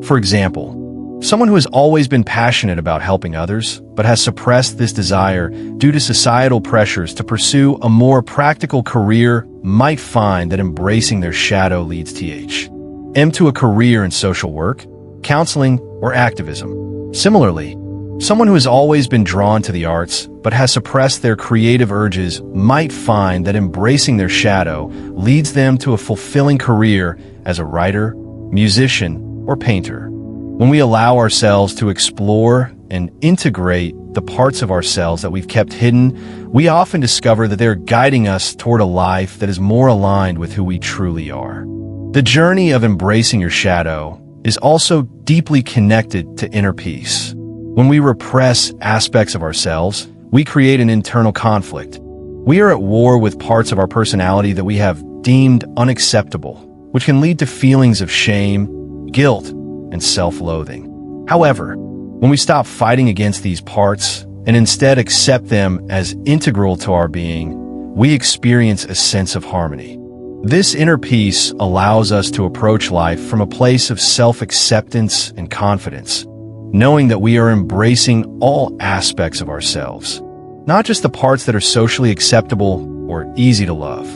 [SPEAKER 1] For example, someone who has always been passionate about helping others, but has suppressed this desire due to societal pressures to pursue a more practical career might find that embracing their shadow leads to a career in social work, counseling, or activism. Similarly, someone who has always been drawn to the arts, but has suppressed their creative urges might find that embracing their shadow leads them to a fulfilling career as a writer, musician, or painter. When we allow ourselves to explore and integrate the parts of ourselves that we've kept hidden, we often discover that they're guiding us toward a life that is more aligned with who we truly are. The journey of embracing your shadow is also deeply connected to inner peace. When we repress aspects of ourselves, we create an internal conflict. We are at war with parts of our personality that we have deemed unacceptable, which can lead to feelings of shame, guilt, and self-loathing. However, when we stop fighting against these parts and instead accept them as integral to our being, we experience a sense of harmony. This inner peace allows us to approach life from a place of self-acceptance and confidence, knowing that we are embracing all aspects of ourselves, not just the parts that are socially acceptable or easy to love.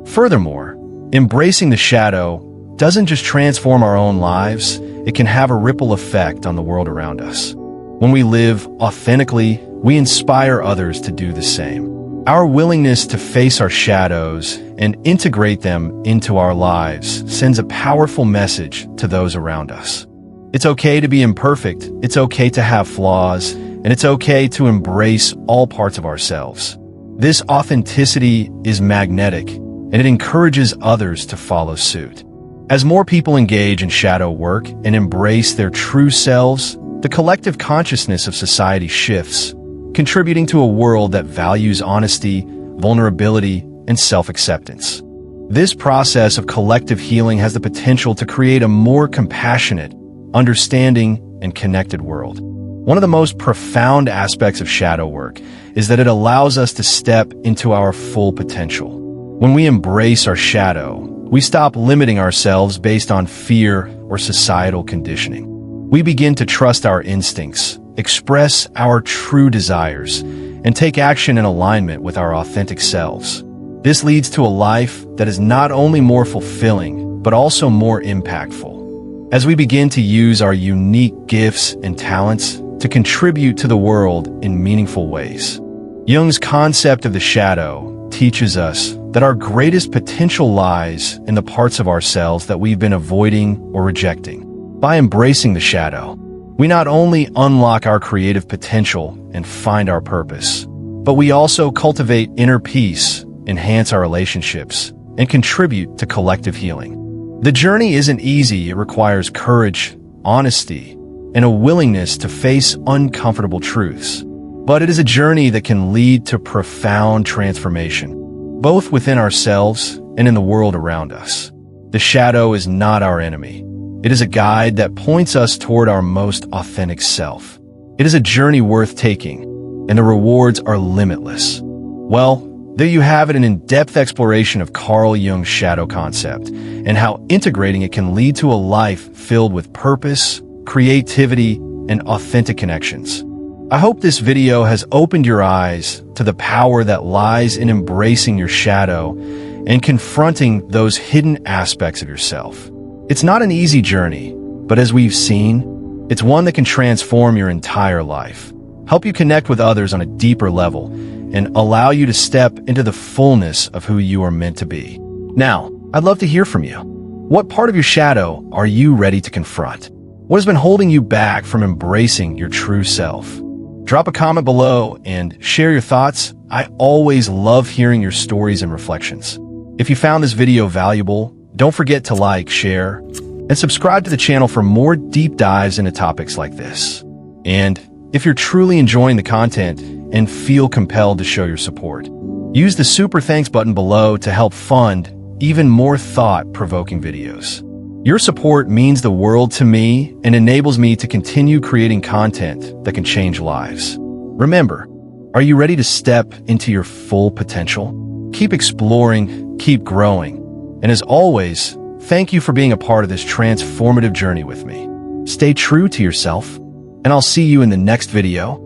[SPEAKER 1] Furthermore, embracing the shadow doesn't just transform our own lives, it can have a ripple effect on the world around us. When we live authentically, we inspire others to do the same. Our willingness to face our shadows and integrate them into our lives sends a powerful message to those around us. It's okay to be imperfect, it's okay to have flaws, and it's okay to embrace all parts of ourselves. This authenticity is magnetic, and it encourages others to follow suit. As more people engage in shadow work and embrace their true selves, the collective consciousness of society shifts, contributing to a world that values honesty, vulnerability, and self-acceptance. This process of collective healing has the potential to create a more compassionate, understanding, and connected world. One of the most profound aspects of shadow work is that it allows us to step into our full potential. When we embrace our shadow, we stop limiting ourselves based on fear or societal conditioning. We begin to trust our instincts, express our true desires, and take action in alignment with our authentic selves. This leads to a life that is not only more fulfilling, but also more impactful. As we begin to use our unique gifts and talents to contribute to the world in meaningful ways. Jung's concept of the shadow teaches us that our greatest potential lies in the parts of ourselves that we've been avoiding or rejecting. By embracing the shadow, we not only unlock our creative potential and find our purpose, but we also cultivate inner peace enhance our relationships, and contribute to collective healing. The journey isn't easy. It requires courage, honesty, and a willingness to face uncomfortable truths. But it is a journey that can lead to profound transformation, both within ourselves and in the world around us. The shadow is not our enemy. It is a guide that points us toward our most authentic self. It is a journey worth taking, and the rewards are limitless. Well, there you have it, an in-depth exploration of Carl Jung's shadow concept and how integrating it can lead to a life filled with purpose, creativity, and authentic connections. I hope this video has opened your eyes to the power that lies in embracing your shadow and confronting those hidden aspects of yourself. It's not an easy journey, but as we've seen, it's one that can transform your entire life, help you connect with others on a deeper level, and allow you to step into the fullness of who you are meant to be. Now, I'd love to hear from you. What part of your shadow are you ready to confront? What has been holding you back from embracing your true self? Drop a comment below and share your thoughts. I always love hearing your stories and reflections. If you found this video valuable, don't forget to like, share, and subscribe to the channel for more deep dives into topics like this. And if you're truly enjoying the content and feel compelled to show your support, use the super thanks button below to help fund even more thought-provoking videos. Your support means the world to me and enables me to continue creating content that can change lives. Remember, are you ready to step into your full potential? Keep exploring, keep growing, and as always, thank you for being a part of this transformative journey with me. Stay true to yourself, and I'll see you in the next video.